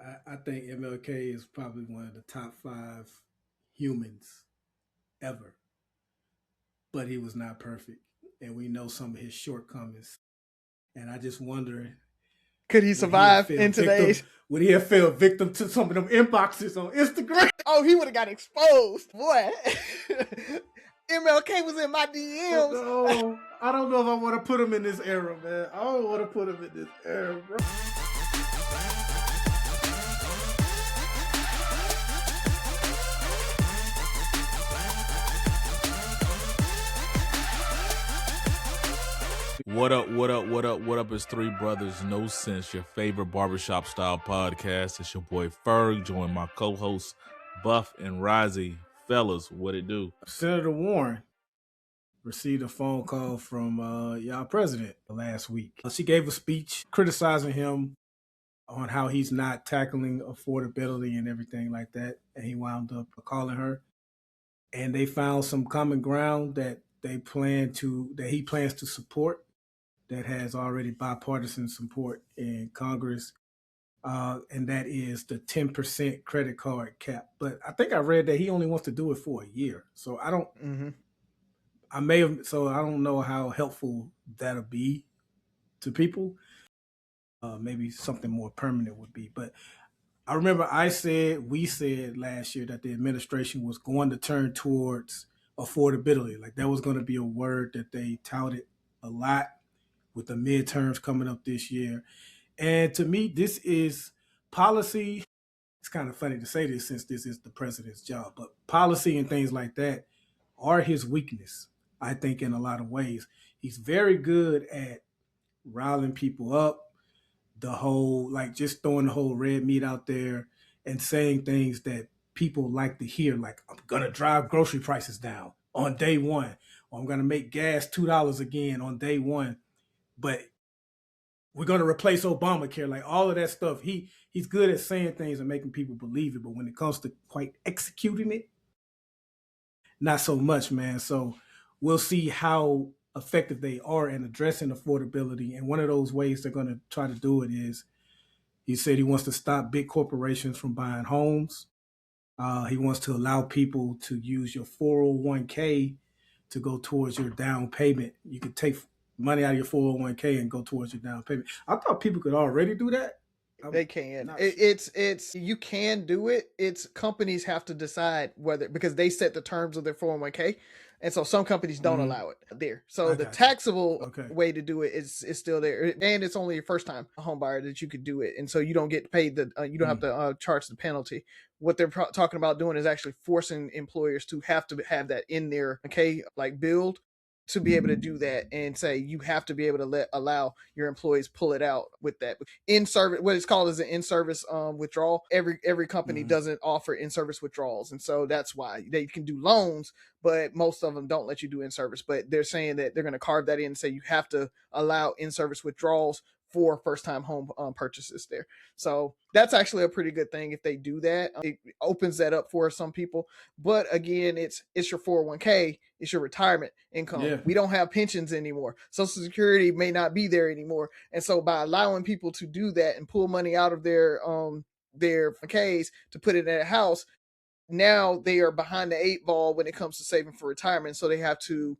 I think MLK is probably one of the top 5 humans ever, but he was not perfect, and we know some of his shortcomings. And I just wonder, Could he would he have survive fell in victim? today's? Would he have fell victim to some of them inboxes on Instagram? Oh, he would have got exposed, boy. MLK was in my Oh, DMs. no, I don't know if I want to put him in this era, man. I don't want to put him in this era, bro. What up, what up, what up, what up? It's Three Brothers No Sense, your favorite barbershop style podcast. It's your boy Ferg, join my co-hosts Buff and Rozzy. Fellas, what it do? Senator Warren received a phone call from y'all president last week. She gave a speech criticizing him on how he's not tackling affordability and everything like that. And he wound up calling her. And they found some common ground that he plans to support, that has already bipartisan support in Congress. And that is the 10% credit card cap. But I think I read that he only wants to do it for a year. So I don't I don't know how helpful that'll be to people. Maybe something more permanent would be. But I remember we said last year that the administration was going to turn towards affordability. Like that was going to be a word that they touted a lot with the midterms coming up this year. And to me, this is policy. It's kind of funny to say this since this is the president's job, but policy and things like that are his weakness, I think, in a lot of ways. He's very good at riling people up, just throwing the whole red meat out there and saying things that people like to hear, like, I'm going to drive grocery prices down on day one, or I'm going to make gas $2 again on day one. But we're going to replace Obamacare, like all of that stuff. He's good at saying things and making people believe it, but when it comes to quite executing it, not so much, man. So we'll see how effective they are in addressing affordability. And one of those ways they're going to try to do it is, he said he wants to stop big corporations from buying homes. He wants to allow people to use your 401k to go towards your down payment. You could take money out of your 401k and go towards your down payment. I thought people could already do that. They can. It's you can do it. It's companies have to decide whether, because they set the terms of their 401k, and so some companies don't allow it there. So the taxable way to do it is still there, and it's only your first time home buyer that you could do it, and so you don't get paid you don't have to charge the penalty. What they're talking about doing is actually forcing employers to have that in their like build, to be able to do that, and say you have to be able to allow your employees pull it out with that in service. What it's called is an in-service withdrawal. Every company doesn't offer in-service withdrawals, and so that's why they can do loans, but most of them don't let you do in-service. But they're saying that they're going to carve that in and say you have to allow in-service withdrawals for first-time home purchases there. So that's actually a pretty good thing if they do that. It opens that up for some people. But again, it's your 401k, it's your retirement income. Yeah. We don't have pensions anymore. Social Security may not be there anymore. And so by allowing people to do that and pull money out of their Ks to put it in a house, now they are behind the 8 ball when it comes to saving for retirement. So they have to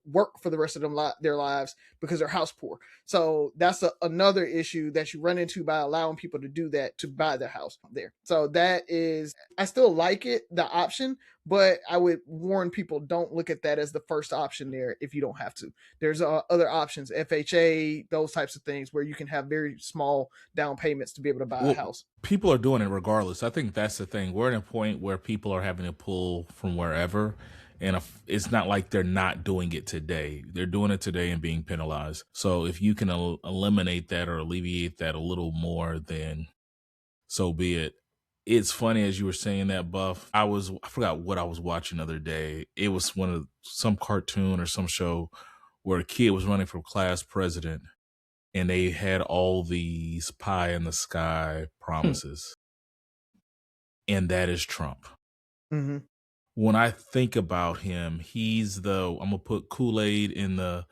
work for the rest of their lives because they're house poor. So that's another issue that you run into by allowing people to do that, to buy their house there. So that is, I still like it, the option, but I would warn people, don't look at that as the first option there if you don't have to. There's other options, FHA, those types of things where you can have very small down payments to be able to buy a house. People are doing it regardless. I think that's the thing. We're at a point where people are having to pull from wherever. And it's not like they're not doing it today. They're doing it today and being penalized. So if you can eliminate that or alleviate that a little more, then so be it. It's funny as you were saying that, Buff. I forgot what I was watching the other day. It was some cartoon or some show where a kid was running for class president, and they had all these pie in the sky promises. And that is Trump. When I think about him, he's I'm going to put Kool-Aid in the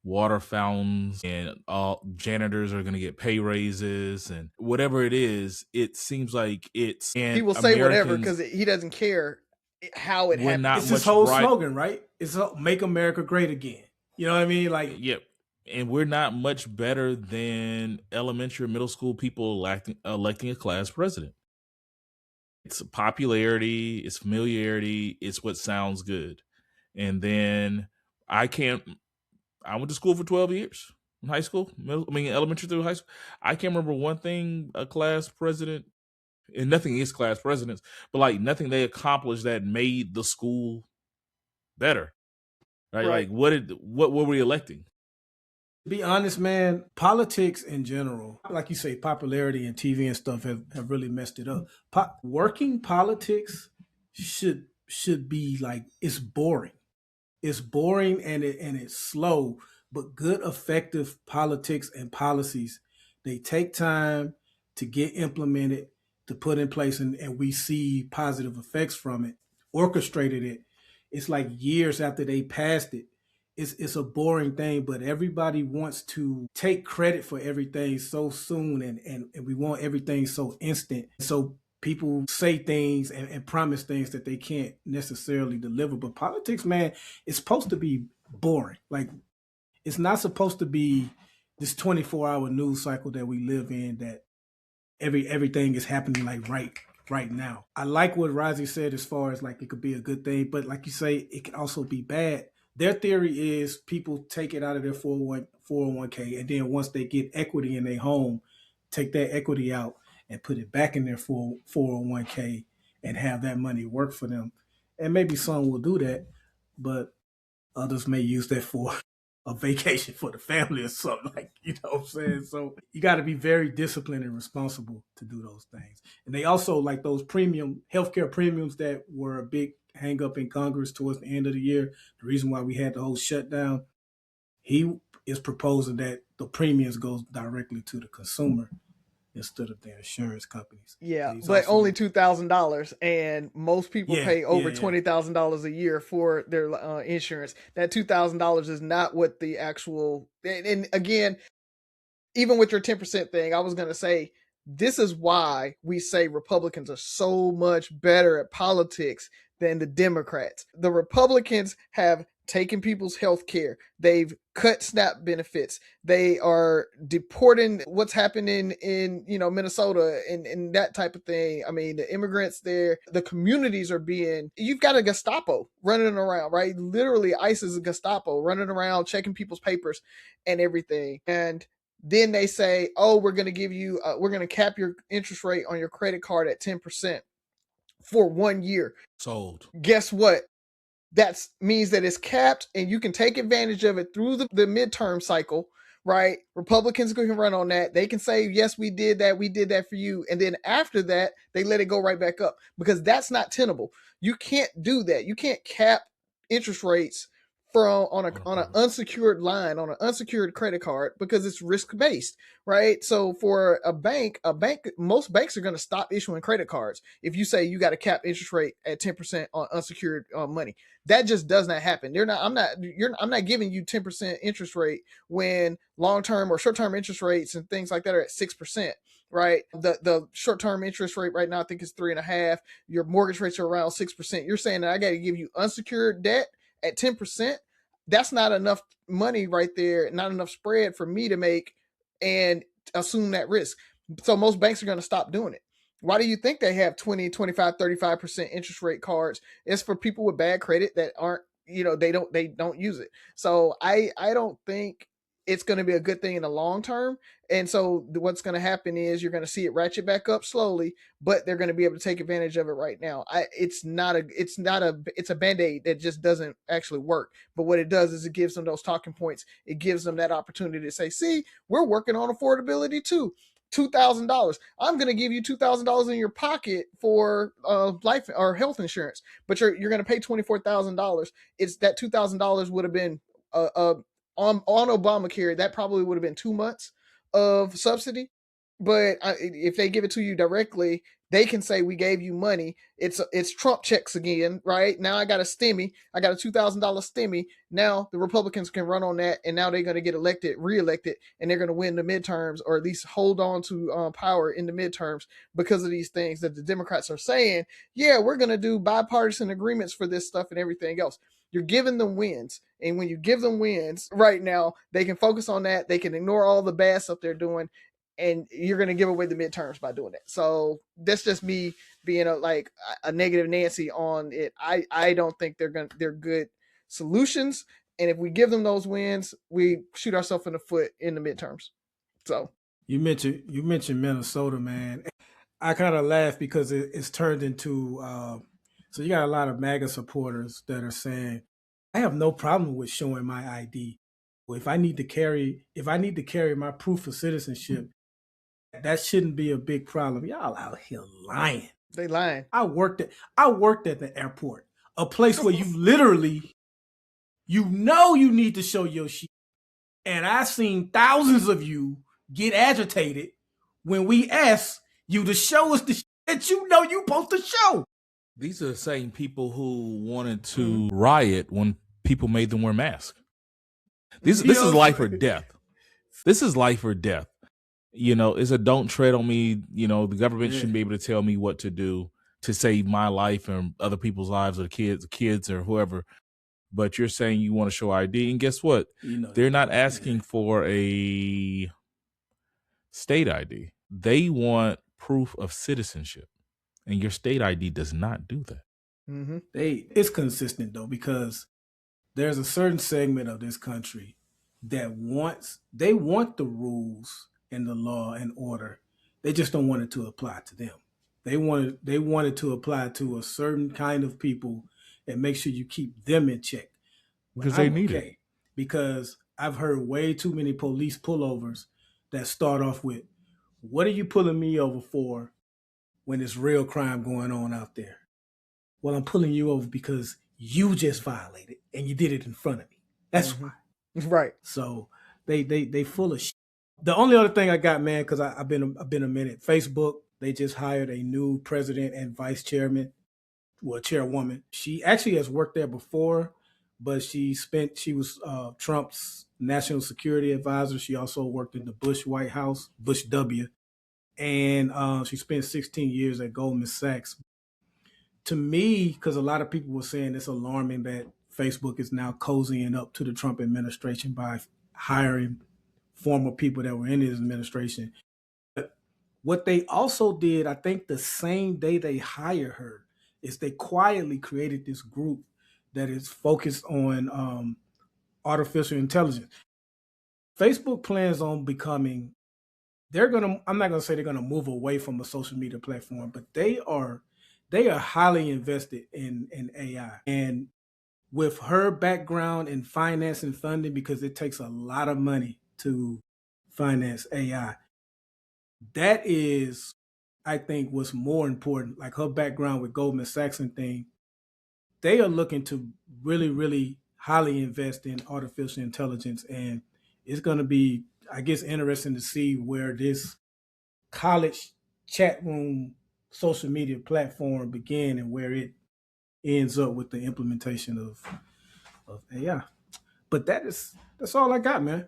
water fountains and all janitors are going to get pay raises and whatever it is. It seems like it's, and he will say whatever because he doesn't care how it happens. It's his whole slogan, right? It's "Make America Great Again." You know what I mean? Like, yep. And we're not much better than elementary or middle school people electing a class president. It's popularity, it's familiarity, it's what sounds good. And then I went to school for 12 years in high school, elementary through high school. I can't remember one thing a class president, and nothing is class presidents, but like nothing they accomplished that made the school better. Right? Like what were we electing? To be honest, man, politics in general, like you say, popularity and TV and stuff have really messed it up. Working politics should be like, it's boring. It's boring and it's slow, but good, effective politics and policies, they take time to get implemented, to put in place, and we see positive effects from it. Orchestrated it. It's like years after they passed it. It's a boring thing, but everybody wants to take credit for everything so soon, and we want everything so instant. So people say things and promise things that they can't necessarily deliver. But politics, man, it's supposed to be boring. Like, it's not supposed to be this 24-hour news cycle that we live in, that everything is happening like right now. I like what Razi said as far as like it could be a good thing, but like you say, it can also be bad. Their theory is people take it out of their 401k, and then once they get equity in their home, take that equity out and put it back in their 401k and have that money work for them. And maybe some will do that, but others may use that for a vacation for the family or something, like, you know what I'm saying? So you got to be very disciplined and responsible to do those things. And they also, like those premium healthcare premiums that were a big hang up in Congress towards the end of the year, the reason why we had the whole shutdown, he is proposing that the premiums goes directly to the consumer instead of the insurance companies. Yeah, but also, only $2,000, and most people pay over $20,000 a year for their insurance. That $2,000 is not what the actual. And again, even with your 10% thing, I was going to say, this is why we say Republicans are so much better at politics than the Democrats. The Republicans have taken people's health care. They've cut SNAP benefits. They are deporting what's happening in Minnesota and that type of thing. I mean, the immigrants there, the communities are you've got a Gestapo running around, right? Literally, ICE is a Gestapo running around checking people's papers and everything. And then they say, oh, we're going to give you, we're going to cap your interest rate on your credit card at 10% for 1 year. Sold. Guess what? That means that it's capped and you can take advantage of it through the midterm cycle, right? Republicans can run on that. They can say, yes, we did that for you. And then after that, they let it go right back up, because that's not tenable. You can't do that. You can't cap interest rates on an unsecured line, on an unsecured credit card, because it's risk-based, right? So for a bank, most banks are going to stop issuing credit cards if you say you got a cap interest rate at 10% on unsecured money. That just does not happen. I'm not giving you 10% interest rate when long-term or short-term interest rates and things like that are at 6%. Right. The short-term interest rate right now, I think, is 3.5%. Your mortgage rates are around 6%. You're saying that I got to give you unsecured debt at 10%? That's not enough money right there, not enough spread for me to make and assume that risk. So most banks are going to stop doing it. Why do you think they have 20, 25, 35% interest rate cards? It's for people with bad credit that aren't, they don't use it. So I don't think it's going to be a good thing in the long term. And so what's going to happen is you're going to see it ratchet back up slowly, but they're going to be able to take advantage of it right now. It's a Band-Aid that just doesn't actually work. But what it does is it gives them those talking points. It gives them that opportunity to say, see, we're working on affordability too. $2,000. I'm going to give you $2,000 in your pocket for life or health insurance, but you're going to pay $24,000. It's that $2,000 would have been on Obamacare. That probably would have been 2 months of subsidy. But if they give it to you directly, they can say we gave you money. It's Trump checks again, right? Now I got a stimmy. I got a $2,000 stimmy. Now the Republicans can run on that, and now they're going to get reelected, and they're going to win the midterms, or at least hold on to power in the midterms because of these things that the Democrats are saying. Yeah, we're going to do bipartisan agreements for this stuff and everything else. You're giving them wins, and when you give them wins right now, they can focus on that. They can ignore all the bad stuff they're doing, and you're going to give away the midterms by doing it. So that's just me being a negative Nancy on it. I don't think they're good solutions. And if we give them those wins, we shoot ourselves in the foot in the midterms. So you mentioned Minnesota, man. I kind of laugh because it's turned into so you got a lot of MAGA supporters that are saying, I have no problem with showing my ID. If I need to carry my proof of citizenship, that shouldn't be a big problem. Y'all out here lying. They lying. I worked at the airport, a place where you literally, you need to show your shit. And I've seen thousands of you get agitated when we ask you to show us the shit that you're supposed to show. These are the same people who wanted to riot when people made them wear masks. This is life or death. This is life or death. It's a don't tread on me. The government shouldn't be able to tell me what to do to save my life and other people's lives, or kids or whoever. But you're saying you want to show ID, and guess what? They're not asking for a state ID. They want proof of citizenship, and your state ID does not do that. Mm-hmm. It's consistent though, because there's a certain segment of this country that want the rules and the law and order. They just don't want it to apply to them. They want it to apply to a certain kind of people and make sure you keep them in check. Because they need it. Because I've heard way too many police pullovers that start off with, what are you pulling me over for when there's real crime going on out there? Well, I'm pulling you over because you just violated and you did it in front of me. That's why. Right. So they full of shit. The only other thing I got, man, because I've been a minute. Facebook, they just hired a new president and vice chairman, chairwoman. She actually has worked there before, but she was Trump's national security advisor. She also worked in the Bush White House, Bush W, and she spent 16 years at Goldman Sachs. To me, because a lot of people were saying it's alarming that Facebook is now cozying up to the Trump administration by hiring former people that were in his administration. But what they also did, I think the same day they hired her, is they quietly created this group that is focused on artificial intelligence. Facebook plans on becoming, I'm not going to say they're going to move away from a social media platform, but they are highly invested in AI. And with her background in finance and funding, because it takes a lot of money to finance AI, that is, I think, what's more important. Like her background with Goldman Sachs and thing, they are looking to really, really highly invest in artificial intelligence. And it's going to be, I guess, interesting to see where this college chat room social media platform began and where it ends up with the implementation of AI. But that's all I got, man.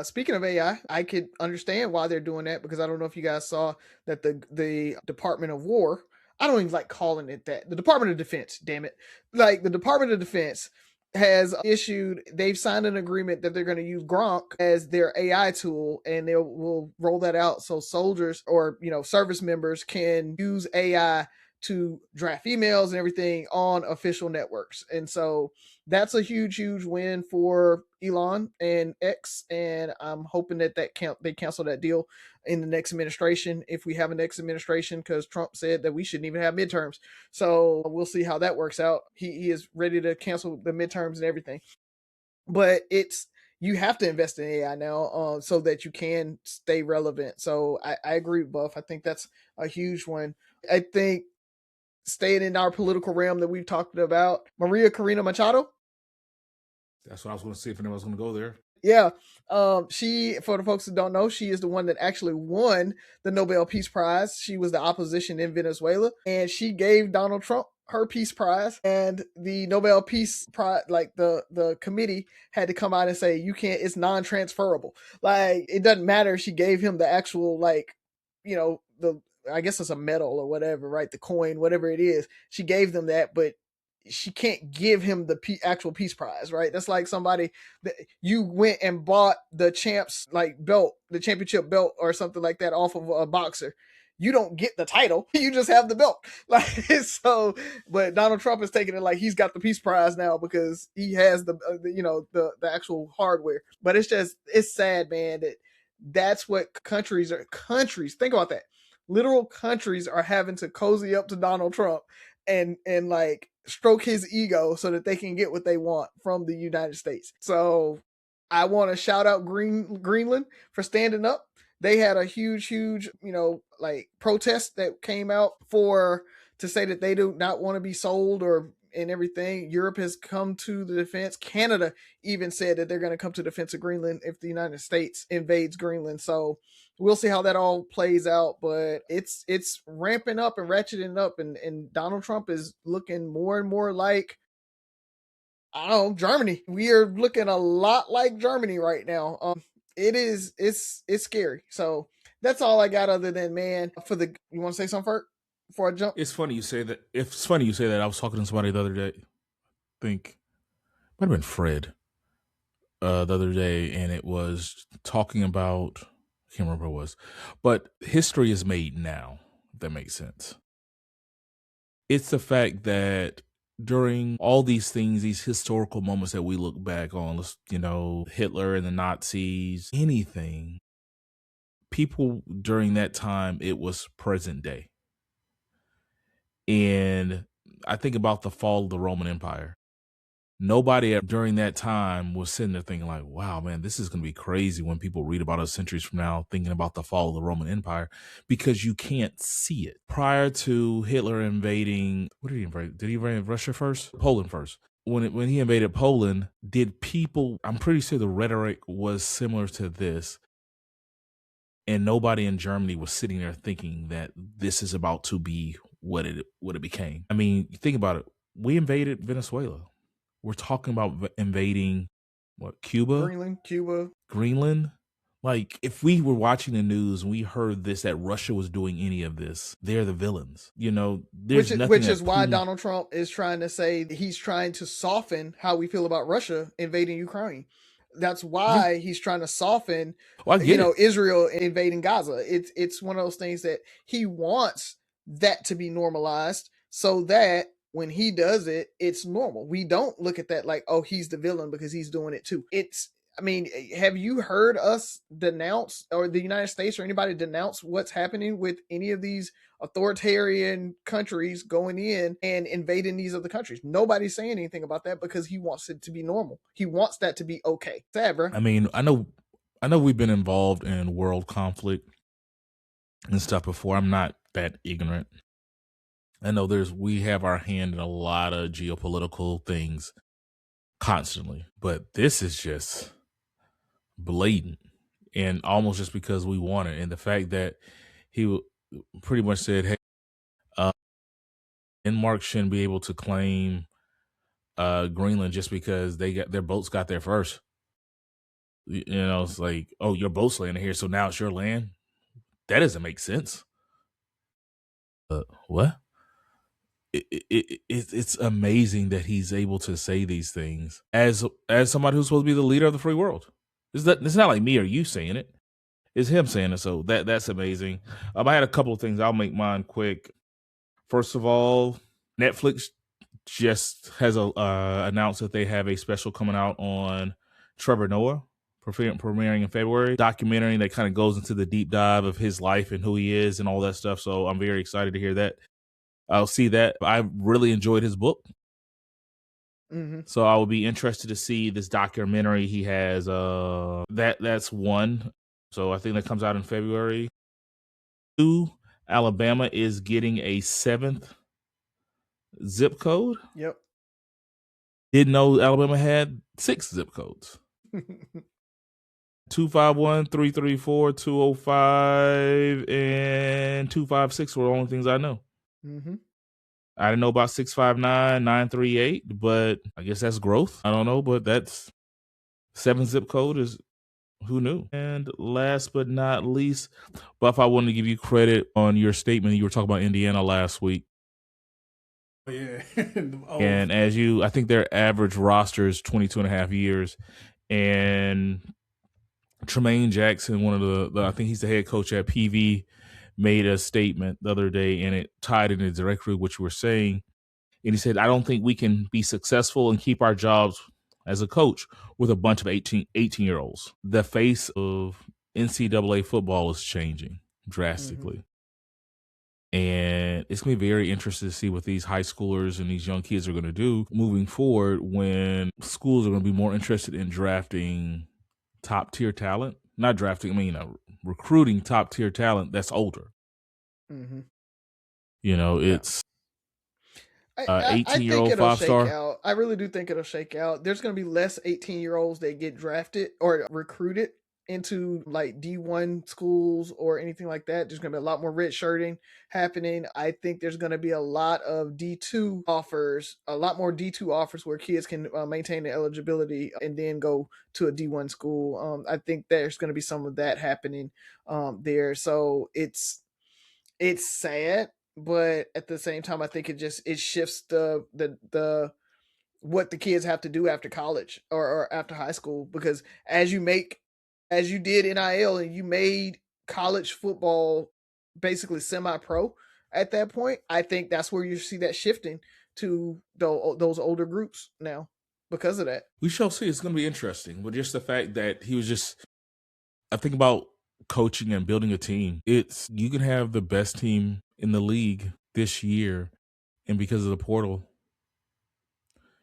Speaking of AI, I could understand why they're doing that, because I don't know if you guys saw that the Department of War, I don't even like calling it that, the Department of Defense, damn it. Like the Department of Defense has they've signed an agreement that they're going to use Gronk as their AI tool, and they will roll that out so soldiers or, service members can use AI to draft emails and everything on official networks. And so that's a huge, huge win for Elon and X. And I'm hoping that they cancel that deal in the next administration, if we have a next administration, because Trump said that we shouldn't even have midterms. So we'll see how that works out. He is ready to cancel the midterms and everything. But you have to invest in AI now so that you can stay relevant. So I agree with Buff. I think that's a huge one. I think staying in our political realm that we've talked about, Maria Corina Machado. That's what I was going to see if anyone was going to go there. Yeah. She, for the folks who don't know, she is the one that actually won the Nobel Peace Prize. She was the opposition in Venezuela, and she gave Donald Trump her peace prize. And the Nobel Peace Prize, like the committee had to come out and say, you can't, it's non-transferable. Like, it doesn't matter. She gave him the actual, like, the, I guess it's a medal or whatever, right? The coin, whatever it is. She gave them that, but she can't give him the actual peace prize, right? That's like somebody that you went and bought the champs like belt, the championship belt or something like that off of a boxer. You don't get the title, you just have the belt. Like, so, but Donald Trump is taking it like he's got the peace prize now because he has the actual hardware. But it's sad, man, that's what countries think about that. Literal countries are having to cozy up to Donald Trump and like stroke his ego so that they can get what they want from the United States. So I want to shout out Greenland for standing up. They had a huge, like protest that came out to say that they do not want to be sold or and everything. Europe has come to the defense. Canada even said that they're going to come to the defense of Greenland if the United States invades Greenland. So we'll see how that all plays out, but it's ramping up and ratcheting up, and Donald Trump is looking more and more like, I don't know, Germany. We are looking a lot like Germany right now. It's scary. So that's all I got. Other than, man, you want to say something before I jump? It's funny you say that. It's funny you say that. I was talking to somebody the other day. I think might have been Fred the other day, and it was talking about, I can't remember what it was, but history is made now, if that makes sense. It's the fact that during all these things, these historical moments that we look back on, Hitler and the Nazis, anything, people during that time, it was present day. And I think about the fall of the Roman Empire. Nobody during that time was sitting there thinking like, wow, man, this is going to be crazy when people read about us centuries from now, thinking about the fall of the Roman Empire, because you can't see it. Prior to Hitler invading, what did he invade? Did he invade Russia first? Poland first. When he invaded Poland, I'm pretty sure the rhetoric was similar to this. And nobody in Germany was sitting there thinking that this is about to be what it became. I mean, think about it. We invaded Venezuela. We're talking about invading Cuba? Greenland. Like, if we were watching the news and we heard that Russia was doing any of this, they're the villains. There's nothing. Which is why Donald Trump is trying to say he's trying to soften how we feel about Russia invading Ukraine. That's why he's trying to soften, Israel invading Gaza. It's one of those things that he wants that to be normalized so that when he does it, it's normal. We don't look at that like, oh, he's the villain because he's doing it too. Have you heard us denounce, or the United States or anybody denounce what's happening with any of these authoritarian countries going in and invading these other countries? Nobody's saying anything about that because he wants it to be normal. He wants that to be okay. Sad, bro. I mean, I know we've been involved in world conflict and stuff before. I'm not that ignorant. I know we have our hand in a lot of geopolitical things constantly, but this is just blatant and almost just because we want it. And the fact that he pretty much said, hey, Denmark shouldn't be able to claim Greenland just because their boats got there first. It's like, oh, your boat's landing here, so now it's your land. That doesn't make sense. What? It's amazing that he's able to say these things as somebody who's supposed to be the leader of the free world. It's not like me or you saying it. It's him saying it. So that's amazing. I had a couple of things. I'll make mine quick. First of all, Netflix just has announced that they have a special coming out on Trevor Noah, premiering in February. Documentary that kind of goes into the deep dive of his life and who he is and all that stuff. So I'm very excited to hear that. I'll see that. I really enjoyed his book. Mm-hmm. So I will be interested to see this documentary he has. That's one. So I think that comes out in February. 2, Alabama is getting a 7th zip code. Yep. Didn't know Alabama had 6 zip codes. 251-334-205 and 256 were the only things I know. Mm-hmm. I didn't know about 659-938, but I guess that's growth. I don't know, but that's 7 zip code is who knew. And last but not least, Buff, I wanted to give you credit on your statement. You were talking about Indiana last week. Yeah. And I think their average roster is 22 and a half years. And Tremaine Jackson, one of the I think he's the head coach at PV, made a statement the other day, and it tied into directly what you were saying. And he said, I don't think we can be successful and keep our jobs as a coach with a bunch of 18-year-olds. The face of NCAA football is changing drastically. Mm-hmm. And it's going to be very interesting to see what these high schoolers and these young kids are going to do moving forward when schools are going to be more interested in drafting top tier talent. Not drafting, recruiting top tier talent that's older. Mm-hmm. It's 18-year-old 5-star. I really do think it'll shake out. There's going to be less 18-year-olds that get drafted or recruited into like D1 schools or anything like that. There's going to be a lot more red shirting happening. I think there's going to be a lot of D2 offers, a lot more D2 offers where kids can maintain their eligibility and then go to a D1 school. I think there's going to be some of that happening there. So it's sad, but at the same time, I think it shifts the what the kids have to do after college or after high school, because as you did NIL and you made college football basically semi-pro at that point, I think that's where you see that shifting to those older groups now because of that. We shall see. It's going to be interesting, but just the fact that he was I think about coaching and building a team. You can have the best team in the league this year, and because of the portal,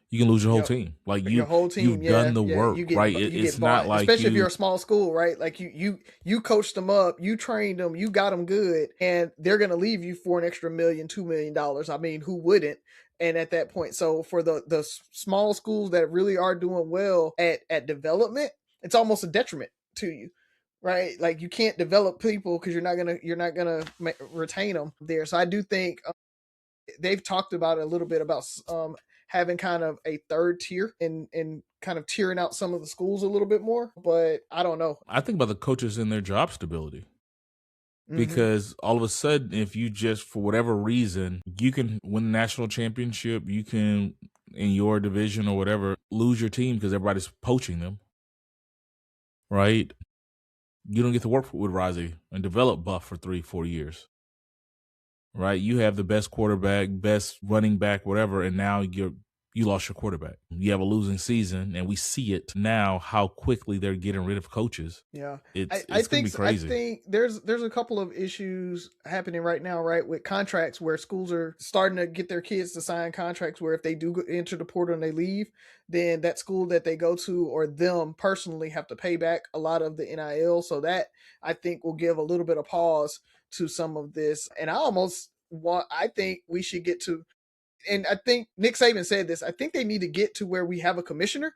you can lose your whole team. Like your whole team, you've done the work, right? It's not like, especially if you're a small school, right? Like you coached them up, you trained them, you got them good, and they're gonna leave you for an extra $1 million, $2 million. I mean, who wouldn't? And at that point, so for the small schools that really are doing well at development, it's almost a detriment to you, right? Like you can't develop people because you're not gonna retain them there. So I do think they've talked about it a little bit about having kind of a third tier and kind of tiering out some of the schools a little bit more, but I don't know. I think about the coaches and their job stability. Because all of a sudden, if you just, for whatever reason, you can win the national championship, you can, in your division or whatever, lose your team because everybody's poaching them, right? You don't get to work with Rozzy and develop Buff for 3-4 years, right? You have the best quarterback, best running back, whatever, and now you lost your quarterback. You have a losing season, and we see it now how quickly they're getting rid of coaches. Yeah, it's going to be crazy. I think there's a couple of issues happening right now, right, with contracts where schools are starting to get their kids to sign contracts where if they do enter the portal and they leave, then that school that they go to or them personally have to pay back a lot of the NIL. So that I think will give a little bit of pause to some of this. And I think we should get to, and I think Nick Saban said this, I think they need to get to where we have a commissioner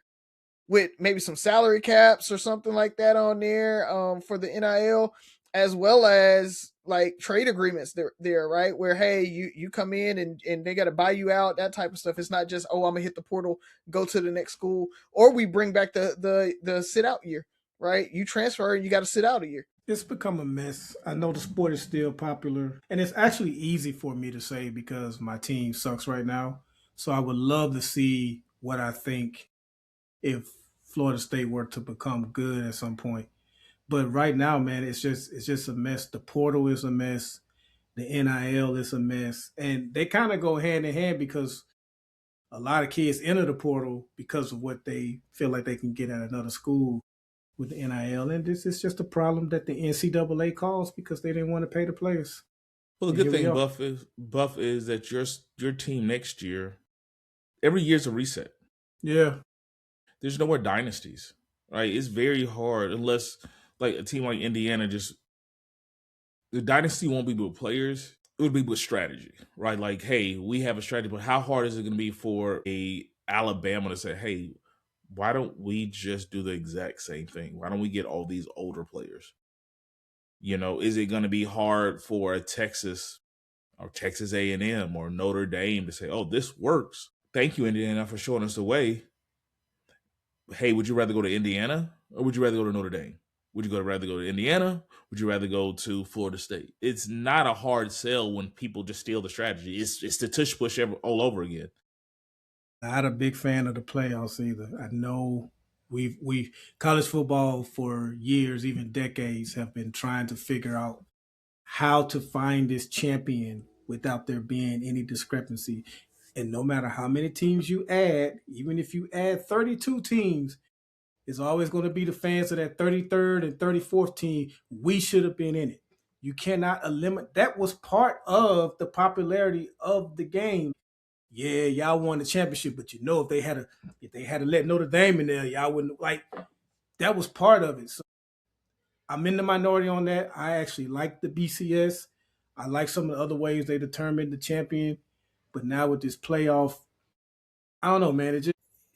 with maybe some salary caps or something like that on there for the NIL, as well as like trade agreements there, right? Where, hey, you come in and they got to buy you out, that type of stuff. It's not just, oh, I'm gonna hit the portal, go to the next school, or we bring back the sit out year, right? You transfer and you got to sit out a year. It's become a mess. I know the sport is still popular, and it's actually easy for me to say because my team sucks right now. So I would love to see what I think if Florida State were to become good at some point. But right now, man, it's just a mess. The portal is a mess. The NIL is a mess. And they kind of go hand in hand because a lot of kids enter the portal because of what they feel like they can get at another school with the NIL, and this is just a problem that the NCAA caused because they didn't want to pay the players. Well, the good thing, Buff, is that your team next year, every year's a reset. Yeah. There's no more dynasties, right? It's very hard unless like a team like Indiana the dynasty won't be with players. It would be with strategy, right? Like, hey, we have a strategy, but how hard is it going to be for a Alabama to say, hey, why don't we just do the exact same thing? Why don't we get all these older players? Is it going to be hard for a Texas or Texas A&M or Notre Dame to say, oh, this works? Thank you, Indiana, for showing us the way. Hey, would you rather go to Indiana or would you rather go to Notre Dame? Would you rather go to Indiana? Would you rather go to Florida State? It's not a hard sell when people just steal the strategy. It's the tush push all over again. Not a big fan of the playoffs either. I know we college football for years, even decades, have been trying to figure out how to find this champion without there being any discrepancy. And no matter how many teams you add, even if you add 32 teams, it's always going to be the fans of that 33rd and 34th team. We should have been in it. You cannot eliminate. That was part of the popularity of the game. Yeah, y'all won the championship, but if they had to let Notre Dame in there, y'all wouldn't like. That was part of it. So I'm in the minority on that. I actually like the BCS. I like some of the other ways they determined the champion, but now with this playoff, I don't know, man.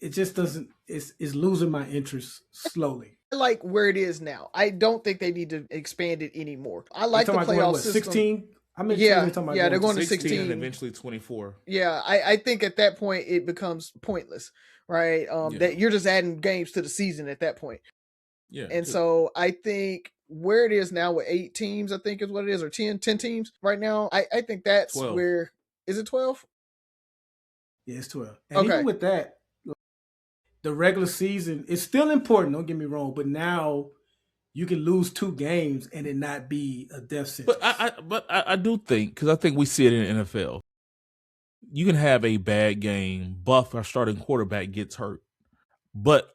It just doesn't. It's losing my interest slowly. I like where it is now. I don't think they need to expand it anymore. I like the playoff system. 16. They're going to 16 and eventually 24. Yeah, I think at that point it becomes pointless, right? That you're just adding games to the season at that point. Yeah. And so I think where it is now with 8 teams, I think is what it is, or 10 teams right now. I think that's 12. where is it 12? Yeah, it's 12. And even with that, the regular season is still important. Don't get me wrong, but now you can lose 2 games and it not be a death sentence. But I do think, because I think we see it in the NFL, you can have a bad game, Buff, our starting quarterback, gets hurt, but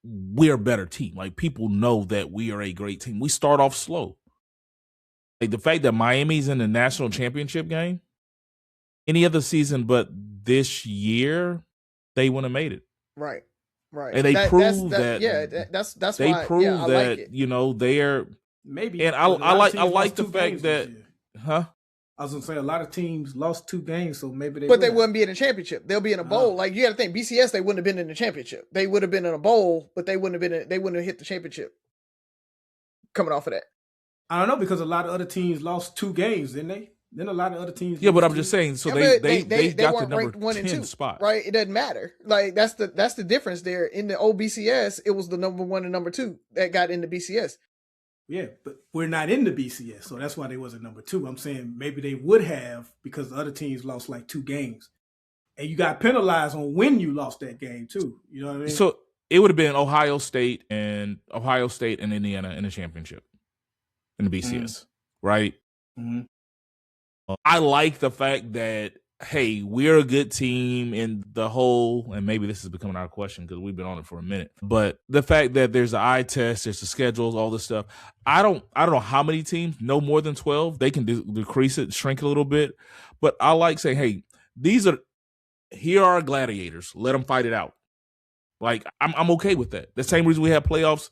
we're a better team. Like, people know that we are a great team. We start off slow. Like, the fact that Miami's in the national championship game, any other season but this year, they wouldn't have made it. Right. And they prove that. Yeah, that's they why. prove I that like they're maybe. And I like the fact that, I was gonna say a lot of teams lost 2 games, so maybe they wouldn't be in a championship. They'll be in a bowl. Like, you got to think, BCS, they wouldn't have been in the championship. They would have been in a bowl, but they wouldn't have hit the championship. Coming off of that, I don't know, because a lot of other teams lost 2 games, didn't they? Then a lot of other teams. Yeah, but I'm just saying. So they got the number 1 and 2 spot, right? It doesn't matter. Like, that's the difference there. In the old BCS, it was the number 1 and number 2 that got into BCS. Yeah, but we're not in the BCS, so that's why they wasn't number 2. I'm saying maybe they would have, because the other teams lost like 2 games, and you got penalized on when you lost that game too. You know what I mean? So it would have been Ohio State and Indiana in the championship in the BCS, right? Mm-hmm. I like the fact that, hey, we're a good team in the whole, and maybe this is becoming our question because we've been on it for a minute, but the fact that there's the eye test, there's the schedules, all this stuff. I don't know how many teams, no more than 12. They can decrease it, shrink it a little bit, but I like saying, hey, here are our gladiators. Let them fight it out. Like, I'm okay with that. The same reason we have playoffs.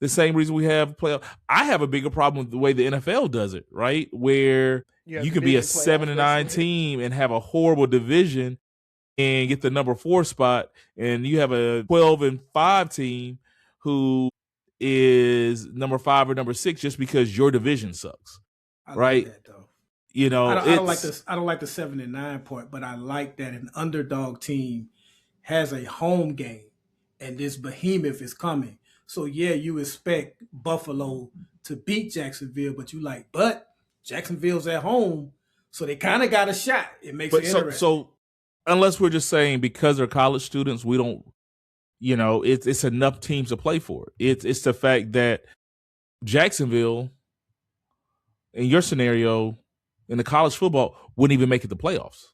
The same reason we have playoffs. I have a bigger problem with the way the NFL does it, right? Where you could be a 7-9 team and have a horrible division and get the number 4 spot, and you have a 12-5 team who is number 5 or number 6 just because your division sucks, right? Like that, though. I don't like this. I don't like the 7-9 part, but I like that an underdog team has a home game, and this behemoth is coming. So yeah, you expect Buffalo to beat Jacksonville, but Jacksonville's at home, so they kind of got a shot. It makes it interesting. So unless we're just saying because they're college students, we don't, it's enough teams to play for. It's the fact that Jacksonville, in your scenario, in the college football, wouldn't even make it to playoffs,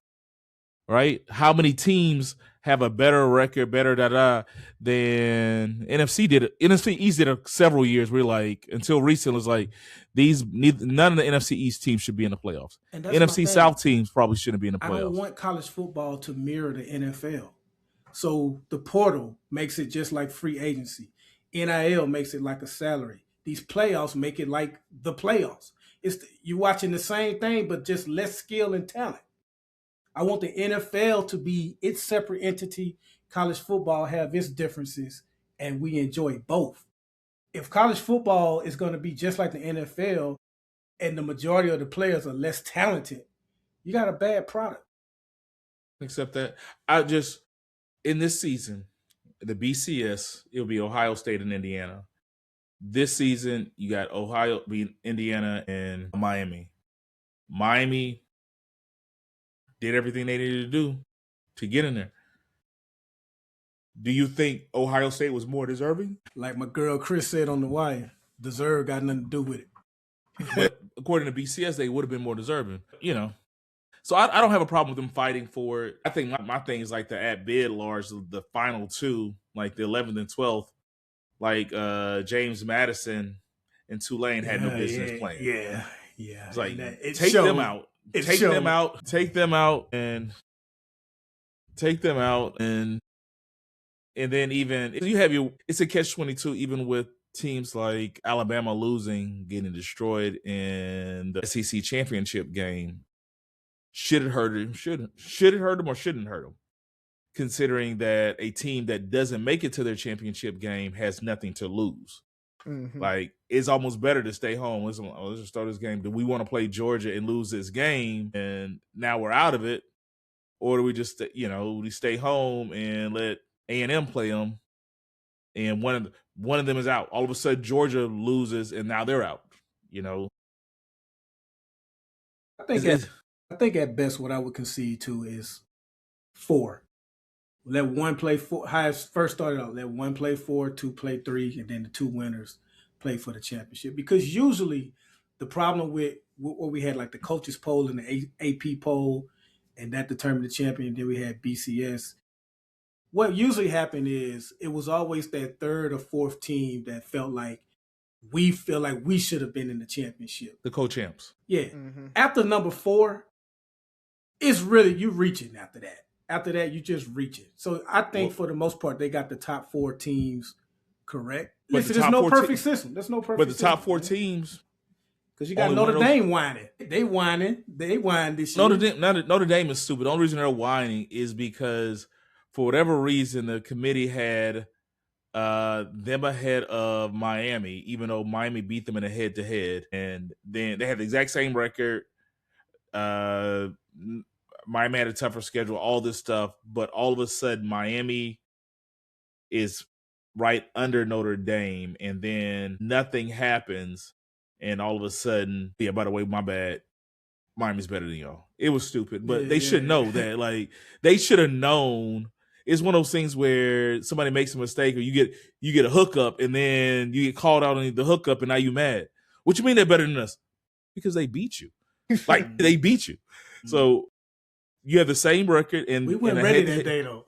right? How many teams have a better record, than NFC did it. NFC East did it several years. We're like, until recently, it's like none of the NFC East teams should be in the playoffs. NFC South teams probably shouldn't be in the playoffs. I don't want college football to mirror the NFL. So the portal makes it just like free agency. NIL makes it like a salary. These playoffs make it like the playoffs. You're watching the same thing, but just less skill and talent. I want the NFL to be its separate entity, college football have its differences and we enjoy both. If college football is going to be just like the NFL and the majority of the players are less talented, you got a bad product. Except that I just, in this season, the BCS, it'll be Ohio State and Indiana. This season, you got Ohio, Indiana, and Miami. Miami did everything they needed to do to get in there. Do you think Ohio State was more deserving? Like my girl Chris said on the wire, deserve got nothing to do with it. But according to BCS, they would have been more deserving, you know. So I don't have a problem with them fighting for it. I think my thing is like the at bid large, the final two, like the 11th and 12th, like James Madison and Tulane had no business playing. Yeah. It's like, take them out. Take them out, and then even you have it's a catch-22 even with teams like Alabama losing, getting destroyed in the SEC championship game. Should it hurt him? Should it hurt him or shouldn't hurt him? Considering that a team that doesn't make it to their championship game has nothing to lose. Mm-hmm. Like, it's almost better to stay home. Let's just start this game. Do we want to play Georgia and lose this game and now we're out of it? Or do we just, we stay home and let A&M play them and one of them is out? All of a sudden Georgia loses and now they're out, I think at best what I would concede to is 4. Let one play 4. How it first started out, let one play 4, 2 play 3, and then the 2 winners play for the championship. Because usually the problem with what we had, like the coaches poll and the AP poll, and that determined the champion. Then we had BCS. What usually happened is it was always that 3rd or 4th team that felt like we should have been in the championship. The co-champs. Yeah. Mm-hmm. After number 4, it's really you reaching after that. After that, you just reach it. So I think for the most part, they got the top 4 teams correct. Listen, there's no perfect system. There's no perfect system. But the top 4 teams. Because you got Notre Dame whining. They whining. They whine this year. Notre Dame is stupid. The only reason they're whining is because for whatever reason, the committee had them ahead of Miami, even though Miami beat them in a head-to-head. And then they had the exact same record. Miami had a tougher schedule, all this stuff, but all of a sudden Miami is right under Notre Dame, and then nothing happens, and all of a sudden, by the way, my bad, Miami's better than y'all. It was stupid, but they should know that. Like, they should have known. It's one of those things where somebody makes a mistake, or you get a hookup, and then you get called out on the hookup, and now you mad. What you mean they're better than us? Because they beat you. Like, they beat you. So you have the same record, and we weren't ready that day though.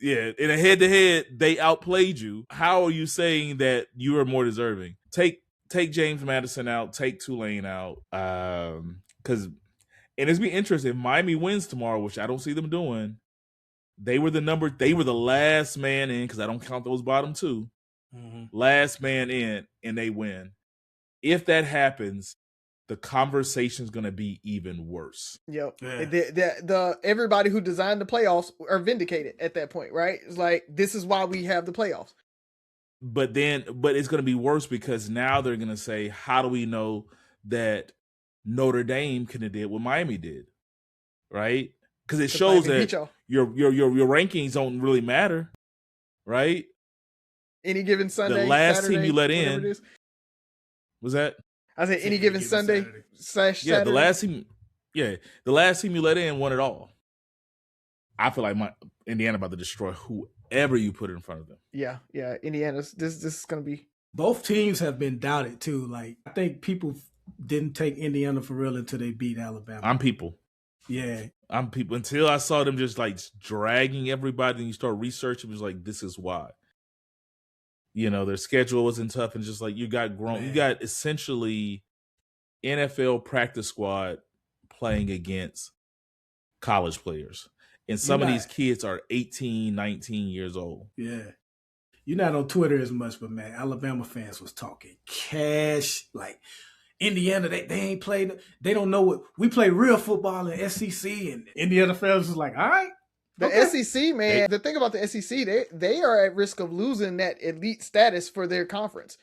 Yeah, in a head-to-head, they outplayed you. How are you saying that you are more deserving? Take James Madison out, take Tulane out, because it's be interesting. If Miami wins tomorrow, which I don't see them doing, they were the last man in, because I don't count those bottom 2. Mm-hmm. Last man in, and they win. If that happens, the conversation's going to be even worse. Yep. Yeah. The everybody who designed the playoffs are vindicated at that point, right? It's like, this is why we have the playoffs. But it's going to be worse, because now they're going to say, how do we know that Notre Dame could have did what Miami did? Right? Because it shows that your rankings don't really matter. Right? Any given Sunday, the last Saturday, team you let in was that? I said any given Sunday / Saturday. Yeah, the last team you let in won it all. I feel like Indiana about to destroy whoever you put in front of them. Yeah. Indiana's this is gonna be. Both teams have been doubted too. Like, I think people didn't take Indiana for real until they beat Alabama. I'm people. Yeah, I'm people. Until I saw them just like dragging everybody, and you start researching, it was like, this is why. Their schedule wasn't tough, and just like you got essentially NFL practice squad playing against college players. And some of these kids are 18, 19 years old. Yeah. You're not on Twitter as much, but man, Alabama fans was talking cash. Like, Indiana, they ain't played. They don't know what we play real football in SEC, and Indiana fans was like, all right, The SEC, man, the thing about the SEC, they are at risk of losing that elite status for their conference.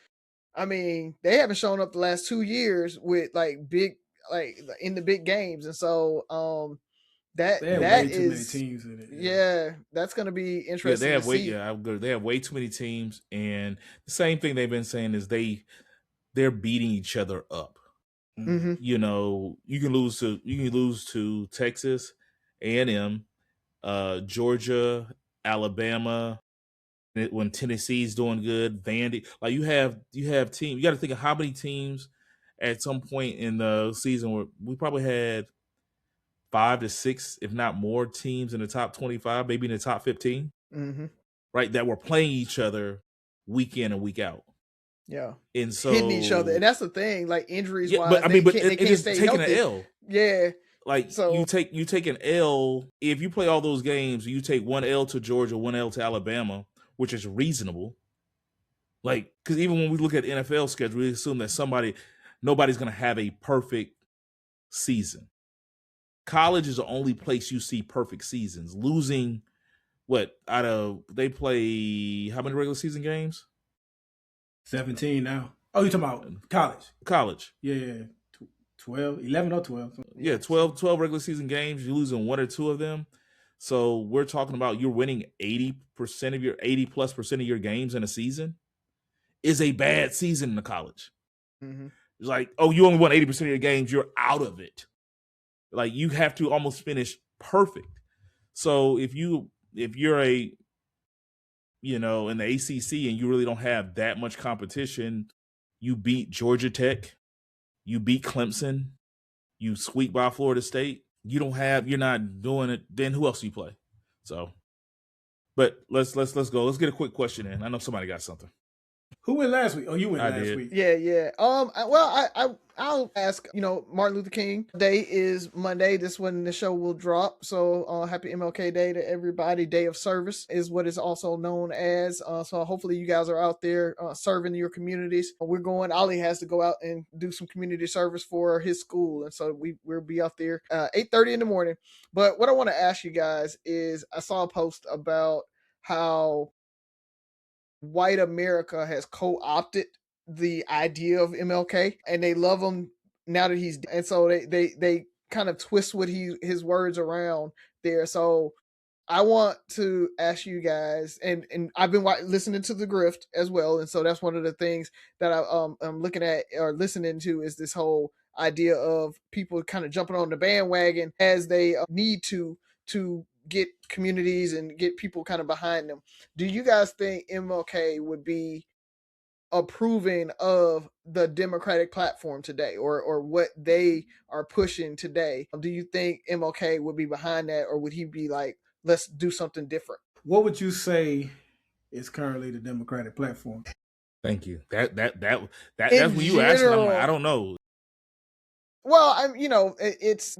I mean, they haven't shown up the last 2 years with like in the big games, and so that too many teams in it. Yeah, that's going to be interesting. Yeah, they have way too many teams, and the same thing they've been saying is they're beating each other up. Mm-hmm. You know, you can lose to Texas, A&M, Georgia, Alabama. When Tennessee's doing good, Vandy, like you have teams. You got to think of how many teams at some point in the season where we probably had 5 to 6, if not more, teams in the top 25, maybe in the top 15, right? That were playing each other week in and week out. Yeah, and so hitting each other, and that's the thing. Like injuries, yeah, wise, but I mean, they can't stay taking healthy. an L. Yeah, like so you take an L if you play all those games. You take one L to Georgia, one L to Alabama, which is reasonable. Like, because even when we look at NFL schedule, we assume that nobody's going to have a perfect season. College is the only place you see perfect seasons. Losing they play how many regular season games? 17 now. Oh, you're talking about college? Yeah. 12, 11 or 12. Yeah, 12 regular season games. You're losing 1 or 2 of them. So we're talking about you're winning 80% of your 80+% of your games in a season is a bad season in the college. Mm-hmm. It's like, oh, you only won 80% of your games, you're out of it. Like you have to almost finish perfect. So if you're in the ACC and you really don't have that much competition, you beat Georgia Tech, you beat Clemson, you squeak by Florida State, you're not doing it, then who else do you play? So, but let's go. Let's get a quick question in. I know somebody got something. Who went last week? Oh, you went last week. Yeah. Well, I'll ask. Martin Luther King Day is Monday. This when the show will drop. So, happy MLK Day to everybody. Day of service is what is also known as. So hopefully you guys are out there serving your communities. Ollie has to go out and do some community service for his school, and so we'll be out there 8:30 in the morning. But what I want to ask you guys is, I saw a post about how white America has co-opted the idea of MLK, and they love him now that he's dead. And so they kind of twist his words around there. So I want to ask you guys, and I've been listening to the Grift as well, and so that's one of the things that I'm looking at or listening to is this whole idea of people kind of jumping on the bandwagon as they need to get communities and get people kind of behind them. Do you guys think MLK would be approving of the Democratic platform today or what they are pushing today? Do you think MLK would be behind that, or would he be like, let's do something different? What would you say is currently the Democratic platform? Thank you. That's when you ask me, I'm like, I don't know. Well, it's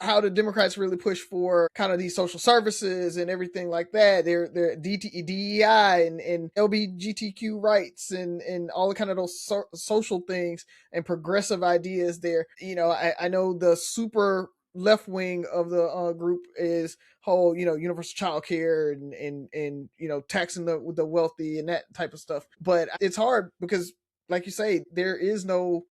how the Democrats really push for kind of these social services and everything like that. They're DEI and LGBTQ rights and all the kind of those social things and progressive ideas there. I know the super left wing of the group is whole, universal child care and taxing the wealthy and that type of stuff. But it's hard because, like you say, there is no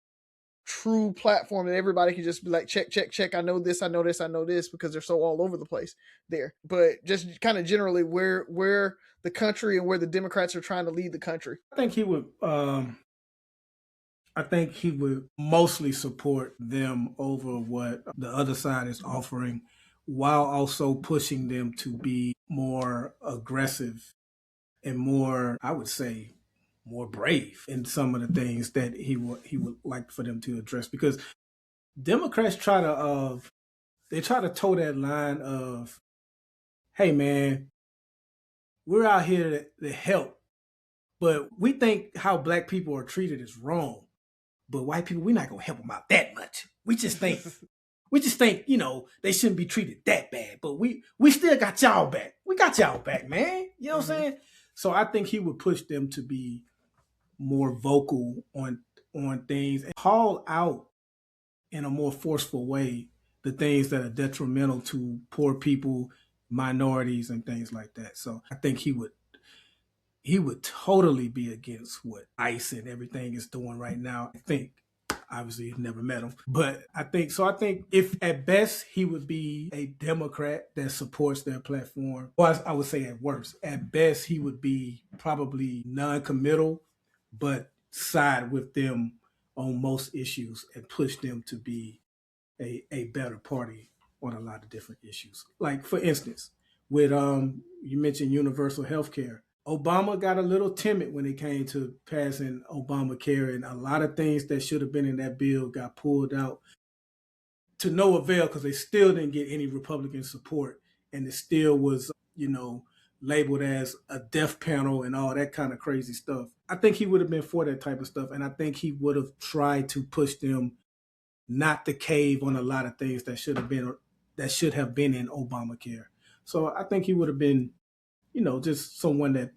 true platform that everybody can just be like, check. I know this, because they're so all over the place there. But just kind of generally where the country and where the Democrats are trying to lead the country. I think he would mostly support them over what the other side is offering, while also pushing them to be more aggressive and more, I would say, more brave in some of the things that he would like for them to address. Because Democrats try to toe that line of, hey man, we're out here to help, but we think how black people are treated is wrong. But white people, we're not gonna help them out that much. We just think they shouldn't be treated that bad. But we still got y'all back. We got y'all back, man. You know what I'm saying? So I think he would push them to be more vocal on things and call out in a more forceful way the things that are detrimental to poor people, minorities, and things like that. So I think he would totally be against what ICE and everything is doing right now. I think, obviously, you've never met him, but I think if at best he would be a Democrat that supports their platform, or I would say at worst, at best he would be probably non-committal, but side with them on most issues and push them to be a better party on a lot of different issues. Like, for instance, with you mentioned universal health care. Obama got a little timid when it came to passing Obamacare, and a lot of things that should have been in that bill got pulled out to no avail because they still didn't get any Republican support, and it still was, labeled as a death panel and all that kind of crazy stuff. I think he would have been for that type of stuff, and I think he would have tried to push them not to cave on a lot of things that should have been in Obamacare. So I think he would have been, just someone that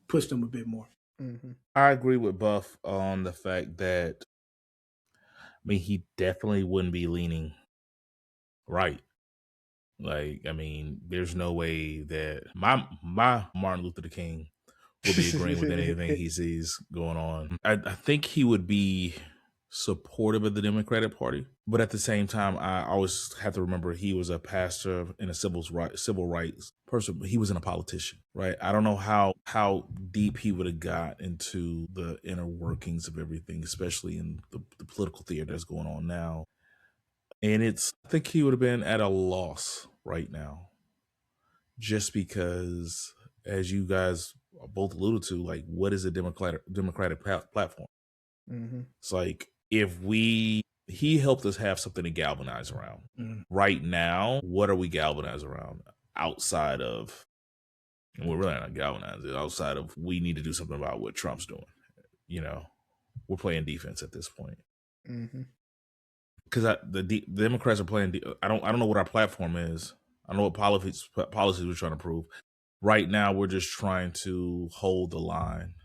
pushed them a bit more. Mm-hmm. I agree with Buff on the fact that, he definitely wouldn't be leaning right. Like, there's no way that my Martin Luther King will be agreeing with anything he sees going on. I think he would be supportive of the Democratic Party, but at the same time, I always have to remember he was a pastor and a civil rights person. He wasn't a politician, right? I don't know how deep he would have got into the inner workings of everything, especially in the political theater that's going on now. And I think he would have been at a loss right now, just because, as you guys both alluded to, like, what is a democratic platform? Mm-hmm. It's like, he helped us have something to galvanize around. Mm-hmm. Right now, what are we galvanized around outside of, and we're really not galvanized, outside of we need to do something about what Trump's doing. We're playing defense at this point. Mm-hmm. Because the Democrats are playing. I don't know what our platform is. I don't know what policies we're trying to prove. Right now, we're just trying to hold the line.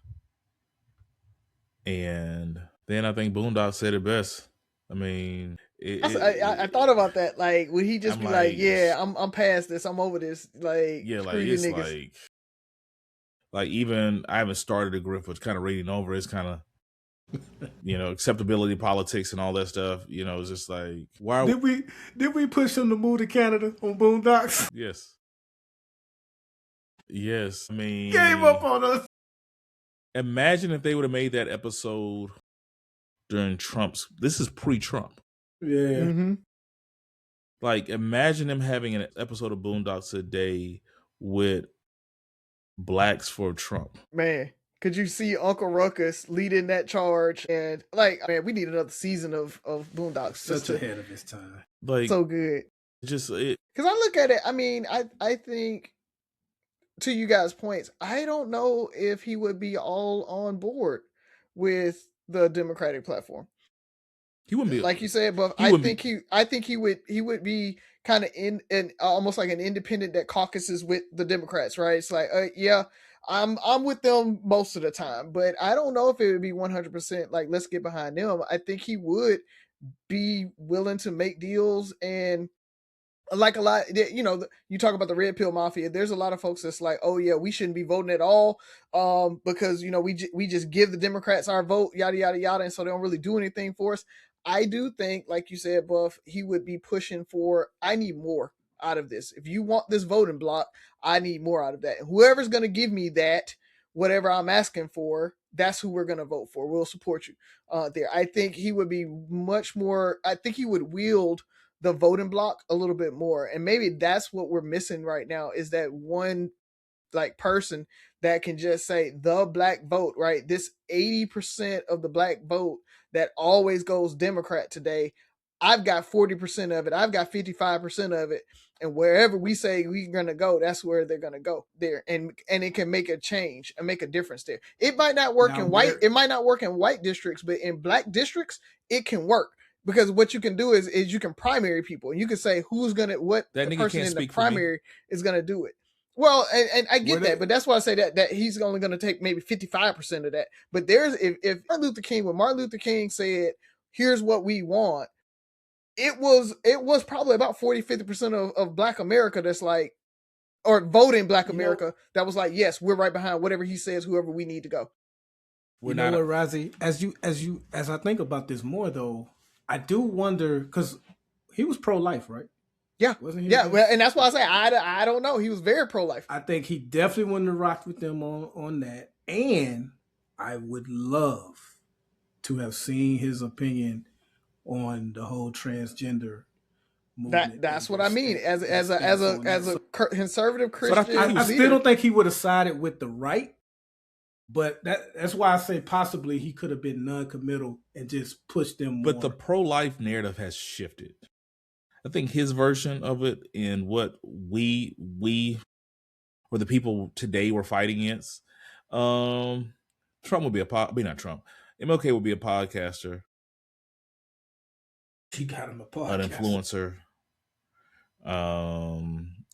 And then I think Boondock said it best. I thought about that. Like, would he just be like, "Yeah, I'm past this. I'm over this." Like, yeah, like it's niggas. like even I haven't started a grip, but kind of reading over. It's kind of. Acceptability politics and all that stuff. It's just like, why did we push him to move to Canada on Boondocks? Yes. Gave up on us. Imagine if they would have made that episode during this is pre-Trump. Yeah. Mm-hmm. Like, imagine them having an episode of Boondocks a day with Blacks for Trump. Man. Could you see Uncle Ruckus leading that charge? And we need another season of Boondocks. Such ahead of his time. Like, so good. Because I look at it, I think, to you guys' points, I don't know if he would be all on board with the Democratic platform. He wouldn't be, like you said, but I think he would be kind of in almost like an independent that caucuses with the Democrats, right? It's like, yeah. I'm with them most of the time, but I don't know if it would be 100% like, let's get behind them. I think he would be willing to make deals, and like a lot, you talk about the red pill mafia. There's a lot of folks that's like, oh yeah, we shouldn't be voting at all, because we just give the Democrats our vote, yada yada yada, and so they don't really do anything for us. I do think, like you said, Buff, he would be pushing for, I need more out of this. If you want this voting block, I need more out of that. And whoever's going to give me that, whatever I'm asking for, that's who we're going to vote for. We'll support you there. I think he would be much more, I think he would wield the voting block a little bit more. And maybe that's what we're missing right now, is that one person that can just say the black vote, right? This 80% of the black vote that always goes Democrat today, I've got 40% of it. I've got 55% of it. And wherever we say we're going to go, that's where they're going to go there. And it can make a change and make a difference there. It might not work in white. It might not work in white districts, but in black districts, it can work. Because what you can do is you can primary people, and you can say what that the person in the primary is going to do it. Well, and I get that, but that's why I say that he's only going to take maybe 55% of that. But if Martin Luther King said, here's what we want, it was probably about 40-50% of Black America that's like, or voting Black America that was like, yes, we're right behind whatever he says, whoever we need to go. You know what, Razi? As I think about this more though, I do wonder, because he was pro-life, right? Yeah, wasn't he? Yeah, well, and that's why I say I don't know. He was very pro-life. I think he definitely wouldn't have rocked with them on that, and I would love to have seen his opinion on the whole transgender movement. That's what I mean. As a conservative Christian, so I still don't think he would have sided with the right. But that's why I say possibly he could have been non-committal and just pushed them more. But the pro-life narrative has shifted. I think his version of it and what we or the people today were fighting against, Trump would be not Trump. MLK would be a podcaster. He got him a podcast. An influencer.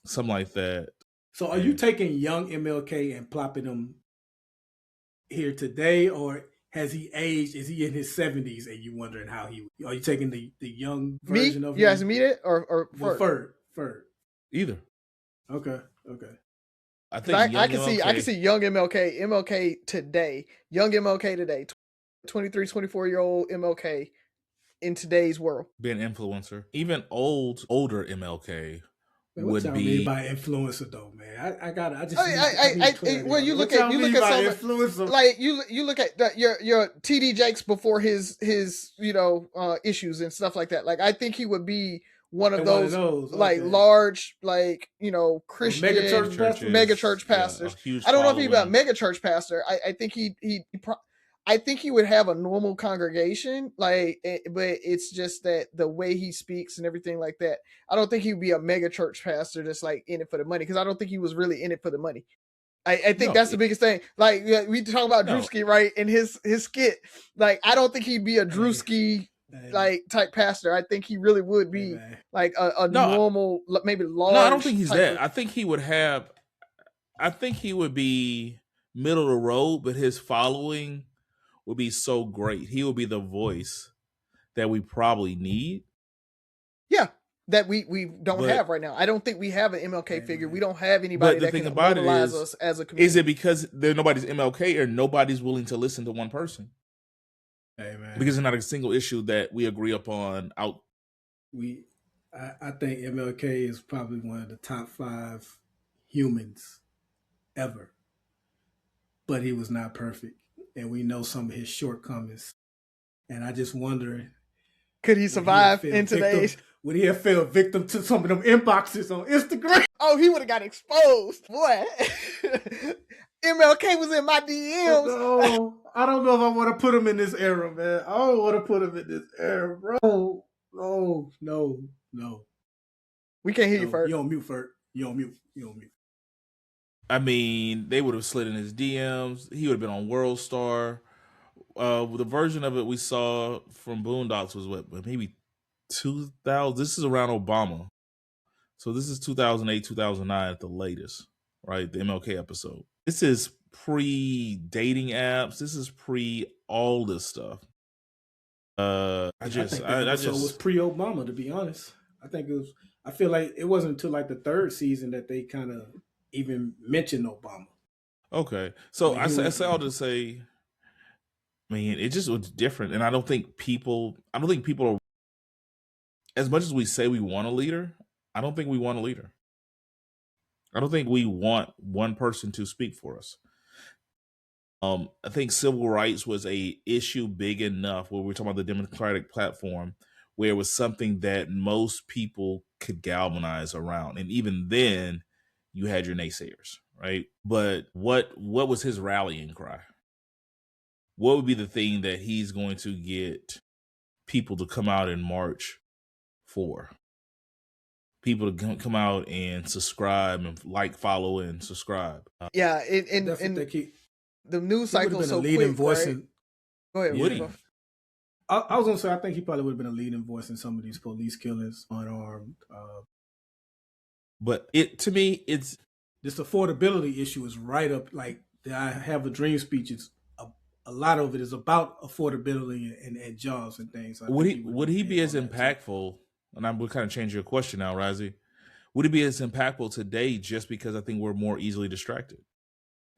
Something like that. So are you taking young MLK and plopping him here today, or has he aged? Is he in his 70s and you wondering how he? Are you taking the young version of him? You guys meet it or Ferd? Either. Okay. I think I can see young MLK today, 23, 24-year-old MLK in today's world. Be an influencer. Even older MLK. Man, what y'all mean by influencer though, man? Well, you look at some influencer. Like you look at your TD Jakes before his issues and stuff like that. Like I think he would be one of those like large, like, Christian mega church pastors. I don't know if he'd be a mega church pastor. I think I think he would have a normal congregation, but it's just that the way he speaks and everything like that. I don't think he would be a mega church pastor that's like in it for the money, because I don't think he was really in it for the money. I think that's the biggest thing. Like we talk about Drewski, right? And his skit. Like I don't think he'd be a Drewski like type pastor. I think he really would be like a normal, maybe large. No, I don't think he's that. I think he would have. I think he would be middle of the road, but his following would be so great. He will be the voice that we probably need. Yeah, that we don't have right now. I don't think we have an MLK figure. We don't have anybody that can mobilize us as a community. Is it because nobody's MLK or nobody's willing to listen to one person? Hey, man. Because it's not a single issue that we agree upon. I think MLK is probably one of the top 5 humans ever, but he was not perfect. And we know some of his shortcomings. And I just wonder, could he survive in today's? Would he have fell victim to some of them inboxes on Instagram? Oh, he would have got exposed. Boy, MLK was in my DMs. No, I don't know if I want to put him in this era, man. I don't want to put him in this era, bro. No. We can't hear you, Ferd. You on mute, Ferd. You on mute. I mean, they would have slid in his DMs. He would have been on World Star. The version of it we saw from Boondocks was maybe 2000. This is around Obama. So this is 2008, 2009 at the latest, right? The MLK episode. This is pre-dating apps. This is pre all this stuff. I think that episode was pre-Obama, to be honest. I feel like it wasn't until like the 3rd season that they kind of even mention Obama. Okay, so I say all to say, I mean, it just was different, and I don't think people are, as much as we say we want a leader, I don't think we want a leader. I don't think we want one person to speak for us. I think civil rights was a issue big enough where we're talking about the Democratic platform, where it was something that most people could galvanize around, and even then, you had your naysayers, right? But what was his rallying cry? What would be the thing that he's going to get people to come out and march for? People to come out and subscribe and follow, and subscribe. Yeah, and the news cycle so quick, right? Go ahead. Would he? I was going to say, I think he probably would have been a leading voice in some of these police killings, unarmed. But to me, it's this affordability issue is right up. Like the I Have a Dream speech is a lot of it is about affordability and jobs and things. Would he be as impactful and we're kind of changing your question now, Razi. Would it be as impactful today just because I think we're more easily distracted?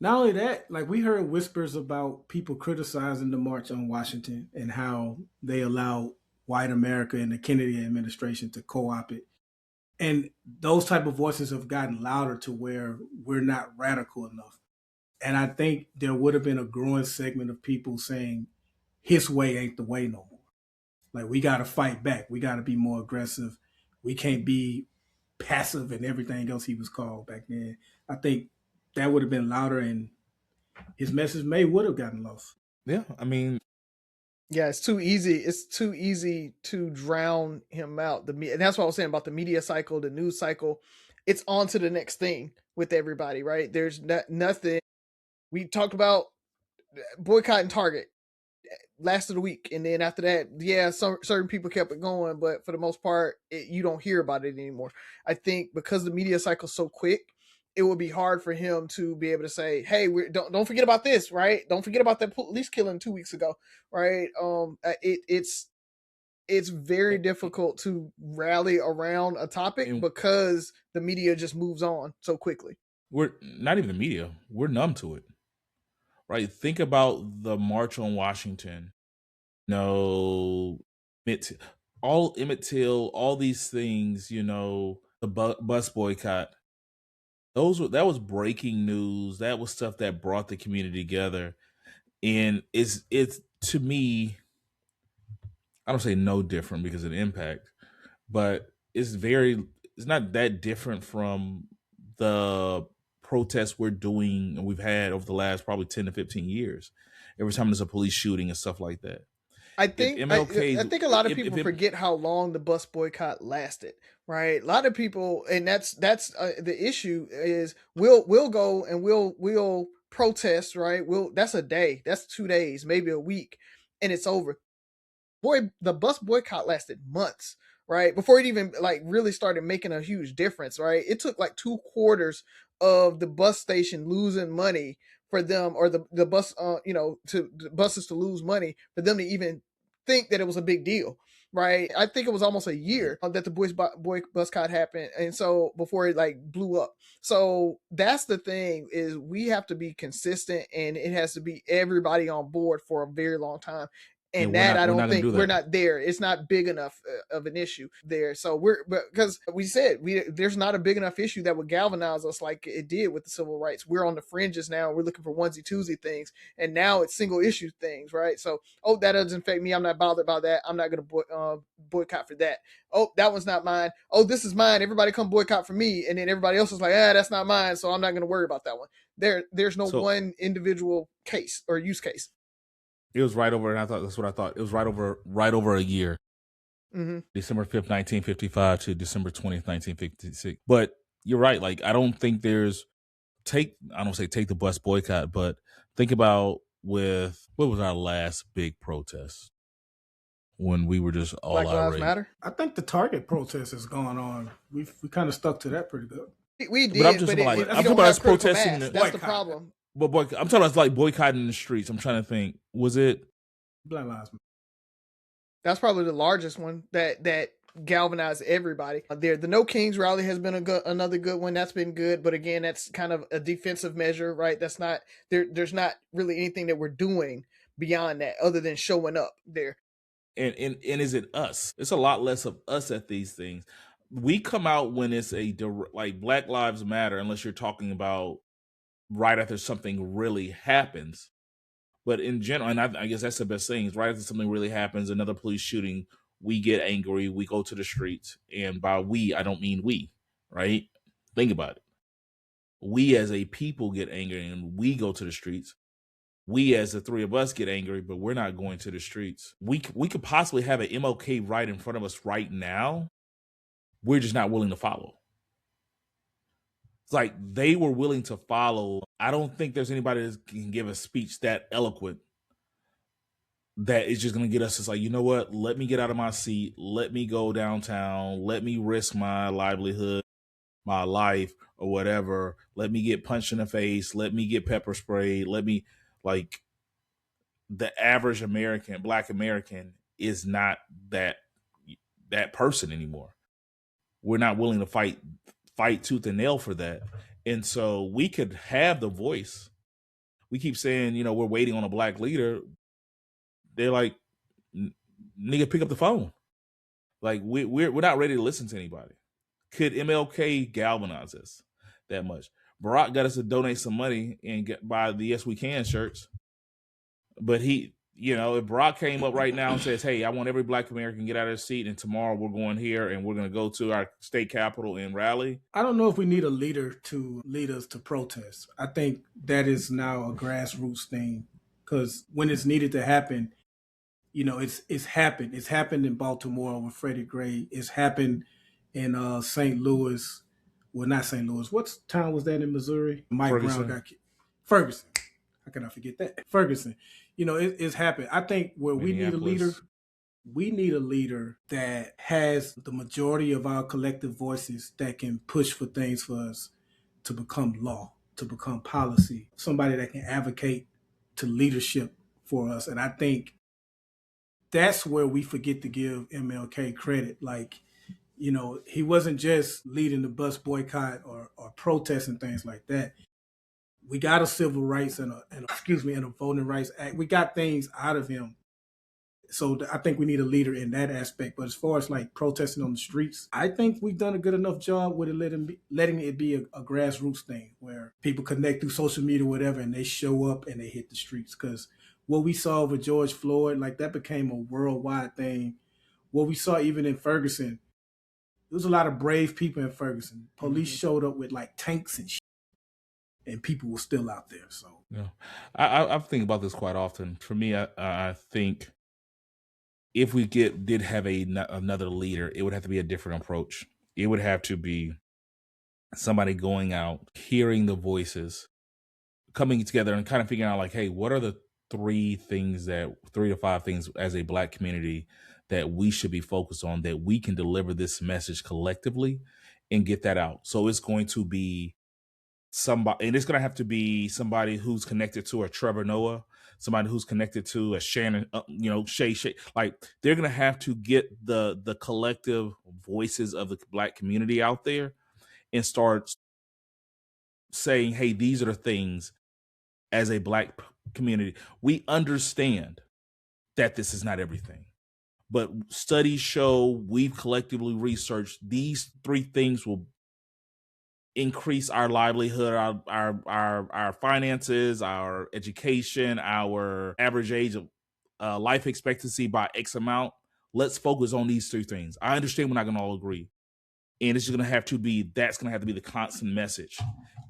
Not only that, like we heard whispers about people criticizing the March on Washington and how they allowed white America and the Kennedy administration to co-opt it. And those type of voices have gotten louder to where we're not radical enough. And I think there would have been a growing segment of people saying his way ain't the way no more. Like we got to fight back. We got to be more aggressive. We can't be passive and everything else he was called back then. I think that would have been louder, and his message would have gotten lost. Yeah, I mean, yeah, it's too easy. It's too easy to drown him out. And that's what I was saying about the media cycle, the news cycle. It's on to the next thing with everybody, right? There's nothing. We talked about boycotting Target last of the week, and then after that, yeah, certain people kept it going, but for the most part, you don't hear about it anymore. I think because the media cycle's so quick, it would be hard for him to be able to say, "Hey, don't forget about this, right? Don't forget about that police killing 2 weeks ago, right?" It's very difficult to rally around a topic because the media just moves on so quickly. We're not even the media; we're numb to it, right? Think about the March on Washington. No, all Emmett Till, all these things. The bus boycott. That was breaking news. That was stuff that brought the community together, and it's to me, I don't say no different because of the impact, but it's not that different from the protests we're doing and we've had over the last probably 10 to 15 years. Every time there's a police shooting and stuff like that. I think I think a lot of people forget how long the bus boycott lasted, right? A lot of people, and that's the issue is we'll go and we'll protest, right? That's a day, that's 2 days, maybe a week, and it's over. Boy, the bus boycott lasted months, right? Before it even like really started making a huge difference, right? It took like 2 quarters of the bus station losing money for them, or the bus, to the buses to lose money for them to even think that it was a big deal, right? I think it was almost a year that the boy boycott happened, and so before it like blew up. So that's the thing, is we have to be consistent, and it has to be everybody on board for a very long time. And that I don't think we're not there. It's not big enough of an issue there. So because we said there's not a big enough issue that would galvanize us like it did with the civil rights. We're on the fringes now. We're looking for onesie twosie things, and now it's single issue things, right? So that doesn't affect me. I'm not bothered by that. I'm not going to boycott for that. That one's not mine. This is mine. Everybody come boycott for me, and then everybody else is like, that's not mine, so I'm not going to worry about that one. There's no one individual case or use case. It was right over, and I thought that's what I thought. It was right over a year. Mm-hmm. December 5th, 1955 to December 20th, 1956. But you're right. Like, I don't think I don't say take the bus boycott, but think about what was our last big protest when we were just all Black Lives Matter? I think the Target protest is going on. We kind of stuck to that pretty good. We did, but I'm talking about us protesting. That's the problem. But I'm talking about like boycotting the streets. I'm trying to think. Was it Black Lives Matter? That's probably the largest one that galvanized everybody. The No Kings rally has been another good one. That's been good, but again, that's kind of a defensive measure, right? That's not there's not really anything that we're doing beyond that other than showing up there. And is it us? It's a lot less of us at these things. We come out when it's like Black Lives Matter, unless you're talking about right after something really happens. But in general, and I guess that's the best thing, is right after something really happens, another police shooting, we get angry, we go to the streets. And by we, I don't mean we, right? Think about it. We as a people get angry and we go to the streets. We as the three of us get angry, but we're not going to the streets. We could possibly have an MLK right in front of us right now. We're just not willing to follow. It's like they were willing to follow. I don't think there's anybody that can give a speech that eloquent that is just going to get us. It's like, you know what? Let me get out of my seat. Let me go downtown. Let me risk my livelihood, my life, or whatever. Let me get punched in the face. Let me get pepper sprayed. Let me, like, the average American, Black American is not that that person anymore. We're not willing to fight tooth and nail for that. And so we could have the voice. We keep saying, we're waiting on a black leader. They're like, nigga, pick up the phone. Like we're not ready to listen to anybody. Could MLK galvanize us that much? Barack got us to donate some money and buy the Yes We Can shirts. But he, if Barack came up right now and says, hey, I want every black American to get out of their seat, and tomorrow we're going here and we're going to go to our state capitol and rally. I don't know if we need a leader to lead us to protest. I think that is now a grassroots thing, because when it's needed to happen, it's happened. It's happened in Baltimore with Freddie Gray. It's happened in St. Louis. Well, not St. Louis. What town was that in Missouri? Mike Ferguson. Brown got killed. Ferguson. How can I forget that? Ferguson. It's happened. I think where we need a leader that has the majority of our collective voices that can push for things for us to become law, to become policy. Somebody that can advocate to leadership for us. And I think that's where we forget to give MLK credit. Like, he wasn't just leading the bus boycott or protests and things like that. We got a civil rights and a voting rights act. We got things out of him. So I think we need a leader in that aspect. But as far as like protesting on the streets, I think we've done a good enough job with it, letting it be a grassroots thing where people connect through social media or whatever, and they show up and they hit the streets. Because what we saw with George Floyd, like that became a worldwide thing. What we saw even in Ferguson, there was a lot of brave people in Ferguson. Police showed up with like tanks and shit, and people were still out there. So yeah, I think about this quite often. For me, I think if we did have another leader, it would have to be a different approach. It would have to be somebody going out, hearing the voices, coming together and kind of figuring out like, hey, what are the 3 to 5 things as a black community that we should be focused on, that we can deliver this message collectively and get that out. So it's going to be somebody, and it's going to have to be somebody who's connected to a Trevor Noah, somebody who's connected to a Shannon, Shay. Like they're going to have to get the collective voices of the black community out there and start saying, hey, these are the things as a black community. We understand that this is not everything, but studies show, we've collectively researched, these 3 things will increase our livelihood, our finances, our education, our average age of life expectancy by X amount. Let's focus on these 3 things. I understand we're not going to all agree. And it's just going to have to be, that's going to have to be the constant message.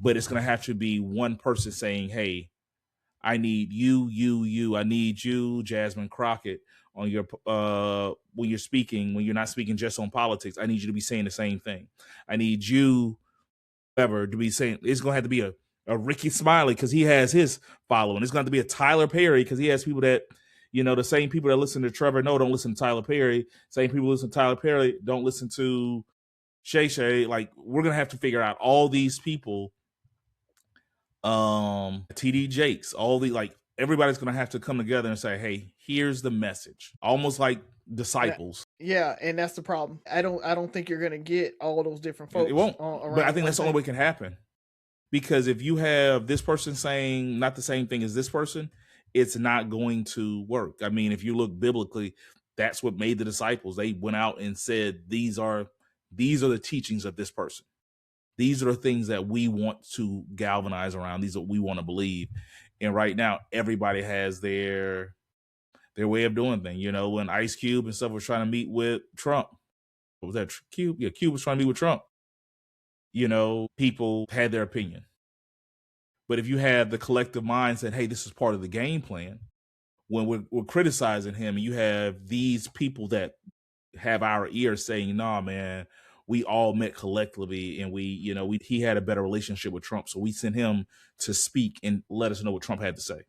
But it's going to have to be one person saying, hey, I need you. I need you, Jasmine Crockett, on your when you're speaking, when you're not speaking just on politics. I need you to be saying the same thing. I need you, whoever, to be saying. It's going to have to be a Ricky Smiley because he has his following. It's going to have to be a Tyler Perry because he has people that, the same people that listen to Trevor Noah don't listen to Tyler Perry. Same people listen to Tyler Perry don't listen to Shay. Like we're going to have to figure out all these people. TD Jakes, everybody's gonna have to come together and say, hey, here's the message, almost like disciples. Yeah, and that's the problem. I don't think you're gonna get all those different folks. It won't. But I think that's the only way it can happen, because if you have this person saying not the same thing as this person, it's not going to work. I mean, if you look biblically, that's what made the disciples. They went out and said, these are the teachings of this person. These are the things that we want to galvanize around. These are what we want to believe. And right now, everybody has their way of doing things. When Ice Cube and stuff was trying to meet with Trump, what was that? Cube? Yeah, Cube was trying to meet with Trump. People had their opinion. But if you have the collective mindset, hey, this is part of the game plan, when we're criticizing him, and you have these people that have our ears saying, nah, man, we all met collectively, and he had a better relationship with Trump, so we sent him to speak and let us know what Trump had to say.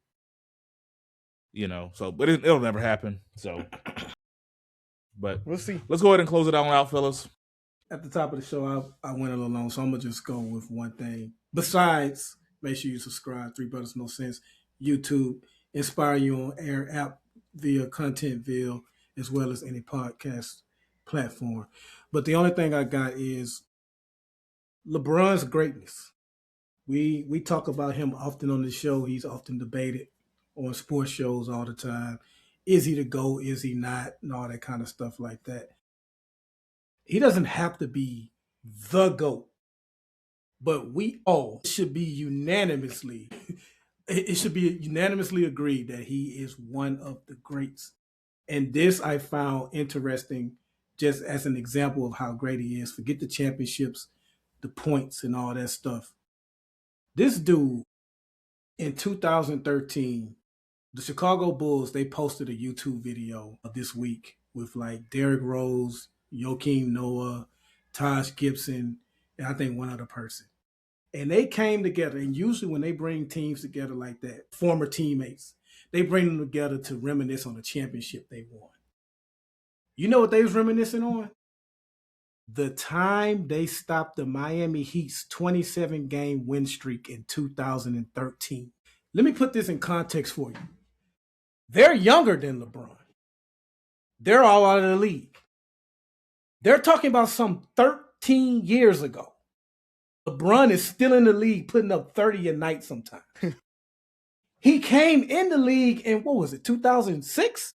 But it'll never happen. So, but we'll see. Let's go ahead and close it out, fellas. At the top of the show, I went a little long, so I'm gonna just go with one thing. Besides, make sure you subscribe. 3 Brothers No Sense YouTube, Inspire You on Air app via Contentville, as well as any podcast platform. But the only thing I got is LeBron's greatness. We talk about him often on the show. He's often debated on sports shows all the time. Is he the GOAT? Is he not? And all that kind of stuff like that. He doesn't have to be the GOAT, but we all should be unanimously it should be unanimously agreed that he is one of the greats. And this I found interesting just as an example of how great he is. Forget the championships, the points, and all that stuff. This dude in 2013, the Chicago Bulls, they posted a YouTube video this week with like Derrick Rose, Joakim Noah, Taj Gibson, and I think one other person. And they came together, and usually when they bring teams together like that, former teammates, they bring them together to reminisce on the championship they won. You know what they was reminiscing on? The time they stopped the Miami Heat's 27-game win streak in 2013. Let me put this in context for you. They're younger than LeBron. They're all out of the league. They're talking about some 13 years ago. LeBron is still in the league putting up 30 a night sometimes. He came in the league in, what was it, 2006?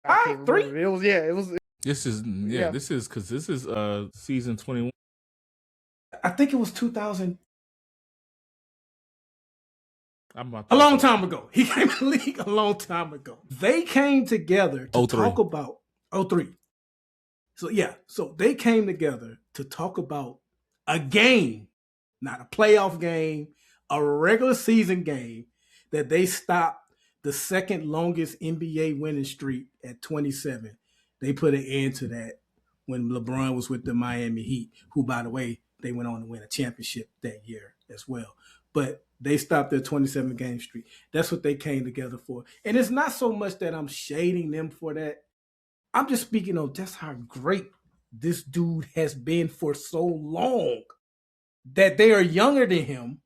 3? It was. This is because this is season 21. I think it was 2000. A long time ago. He came in the league a long time ago. They came together to talk about 03. So they came together to talk about a game, not a playoff game, a regular season game that they stopped the second longest NBA winning streak at 27. They put an end to that when LeBron was with the Miami Heat, who, by the way, they went on to win a championship that year as well. But they stopped their 27-game streak. That's what they came together for. And it's not so much that I'm shading them for that. I'm just speaking of just how great this dude has been for so long that they are younger than him,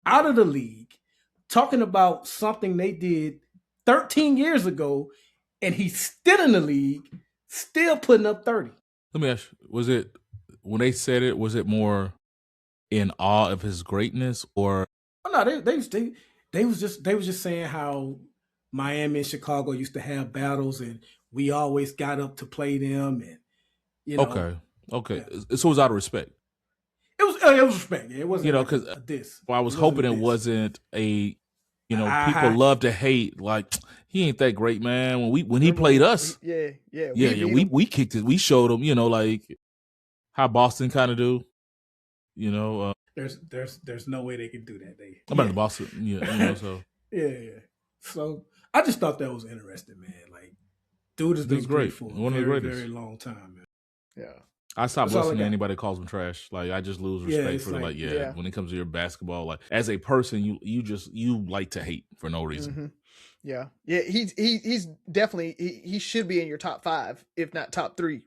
out of the league, talking about something they did 13 years ago, and he's still in the league, still putting up 30. Let me ask you, was it, when they said it, was it more in awe of his greatness, or? Oh, no, they was just saying how Miami and Chicago used to have battles, and we always got up to play them, and you know. Okay. Yeah. So it was out of respect. It was respect. It wasn't, because this. Well, I was hoping it wasn't a, people love to hate, like, he ain't that great, man. When he played us, we kicked it. We showed him, like how Boston kind of do, There's no way they can do that. I'm about to Boston, so yeah. So I just thought that was interesting, man. Like, dude has been great for a very, very long time, man. Yeah. I stopped listening to anybody that calls him trash. Like, I just lose respect for when it comes to your basketball. Like, as a person, you like to hate for no reason. Mm-hmm. Yeah. He's definitely he should be in your top 5, if not top 3,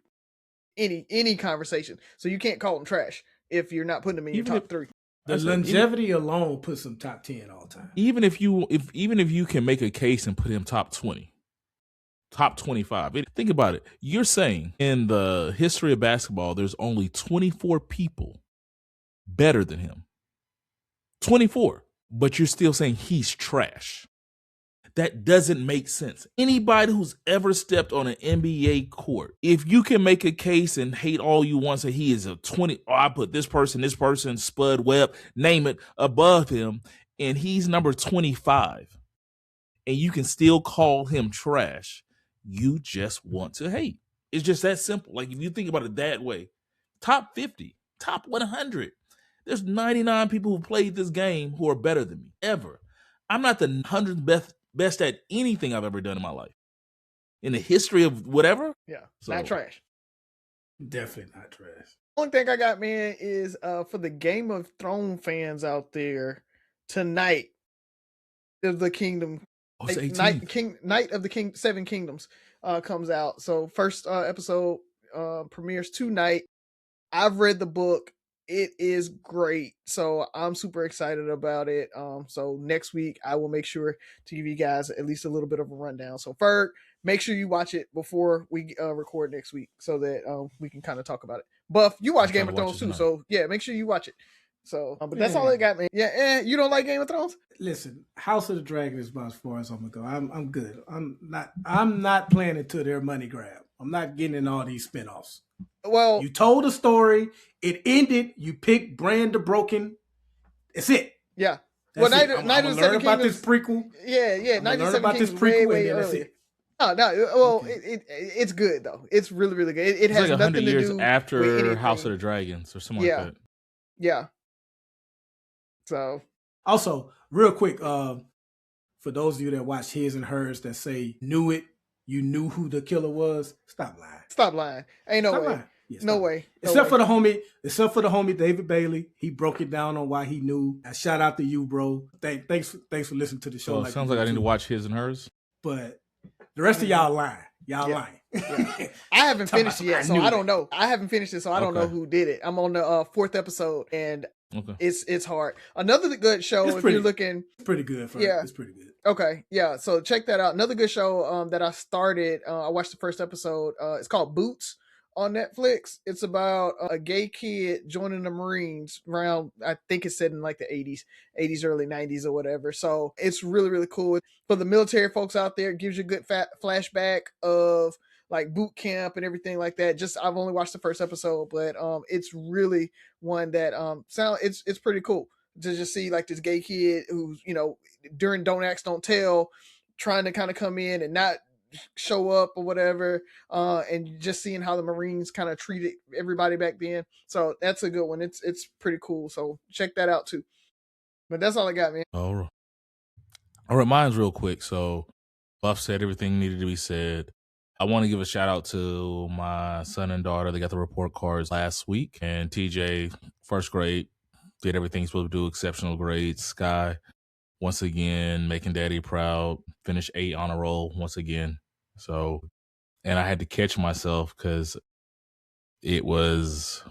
any conversation. So you can't call him trash if you're not putting him in your top 3. The longevity alone puts him top 10 all time. Even if you can make a case and put him top 20. Top 25. Think about it. You're saying in the history of basketball, there's only 24 people better than him. 24. But you're still saying he's trash. That doesn't make sense. Anybody who's ever stepped on an NBA court, if you can make a case and hate all you want, say he is a 20, I put this person, Spud Webb, name it, above him, and he's number 25, and you can still call him trash, you just want to hate. It's just that simple. Like, if you think about it that way, top 50, top 100, there's 99 people who played this game who are better than me, ever. I'm not the 100th best at anything I've ever done in my life. In the history of whatever? Yeah, not trash. Definitely not trash. One thing I got, man, is for the Game of Thrones fans out there, tonight is the Kingdom. Night of the 7 Kingdoms comes out. So first episode premieres tonight. I've read the book. It is great. So I'm super excited about it. So next week I will make sure to give you guys at least a little bit of a rundown. So Ferg, make sure you watch it before we record next week so that we can kind of talk about it. Buff, you watch Game of Thrones too, so yeah, make sure you watch it. So, but that's all I got, man. Yeah, you don't like Game of Thrones? Listen, House of the Dragon is about as far as I'm gonna go. I'm good. I'm not playing it to their money grab. I'm not getting in all these spinoffs. Well, you told a story, it ended. You picked Bran the Broken. That's it. Yeah. That's it. I'm gonna learn about this prequel. Yeah. I'm learn about this prequel, way and then that's it. No. Well, okay. It's good though. It's really, really good. It has like 100 years to do after House of the Dragons or something like that. Yeah. So, also, real quick, for those of you that watch His and Hers that say you knew who the killer was, stop lying. Ain't no way. Yeah, no way. Except for the homie David Bailey. He broke it down on why he knew. Shout out to you, bro. Thanks for listening to the show. So it sounds like I need to watch His and Hers. But the rest of y'all lying. Lying. Yeah. I haven't finished it yet, so I don't know. I haven't finished it, so I don't know who did it. I'm on the 4th episode, and it's hard. Another good show if you're looking. It's pretty good. It's pretty good. Okay, yeah. So check that out. Another good show that I started. I watched the first episode. It's called Boots on Netflix. It's about a gay kid joining the Marines around, I think it's set in like the 80s, early 90s or whatever. So it's really, really cool. For the military folks out there, it gives you a good flashback of like boot camp and everything like that. I've only watched the first episode, but it's really one that it's pretty cool to just see like this gay kid who's, during Don't Ask, Don't Tell, trying to kind of come in and not show up or whatever, and just seeing how the Marines kind of treated everybody back then. So that's a good one. It's pretty cool. So check that out too. But that's all I got, man. All right, mine's real quick. So Buff said everything needed to be said. I want to give a shout out to my son and daughter. They got the report cards last week, and TJ, first grade, did everything he's supposed to do, exceptional grades. Sky, once again, making daddy proud, finished 8 on a roll once again. So, and I had to catch myself because it was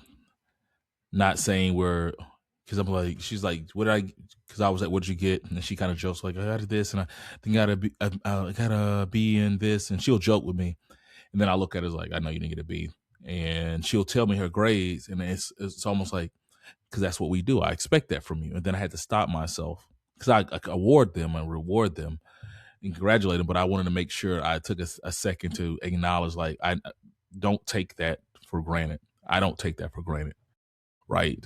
not saying because I'm like, she's like, because I was like, what'd you get? And she kind of jokes like, I got this, and I think I gotta be in this, and she'll joke with me. And then I look at her like, I know you didn't get a B. And she'll tell me her grades, and it's almost like, because that's what we do. I expect that from you. And then I had to stop myself because I award them and reward them and congratulate them. But I wanted to make sure I took a second to acknowledge, like, I don't take that for granted. I don't take that for granted. Right.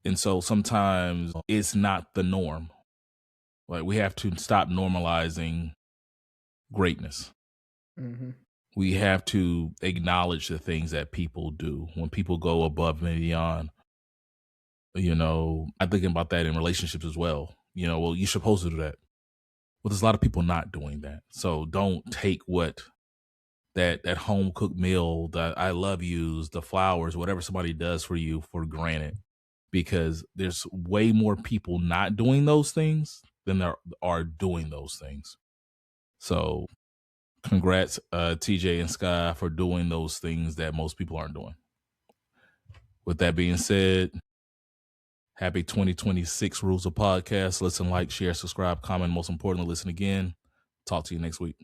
And so sometimes it's not the norm. Like, we have to stop normalizing greatness. Mm-hmm. We have to acknowledge the things that people do when people go above and beyond. I'm thinking about that in relationships as well. Well, you're supposed to do that. Well, there's a lot of people not doing that. So don't take what that home cooked meal, the I love yous, the flowers, whatever somebody does for you for granted, because there's way more people not doing those things than there are doing those things. So congrats, TJ and Sky, for doing those things that most people aren't doing. With that being said, happy 2026 Rules of Podcast. Listen, like, share, subscribe, comment. Most importantly, listen again. Talk to you next week.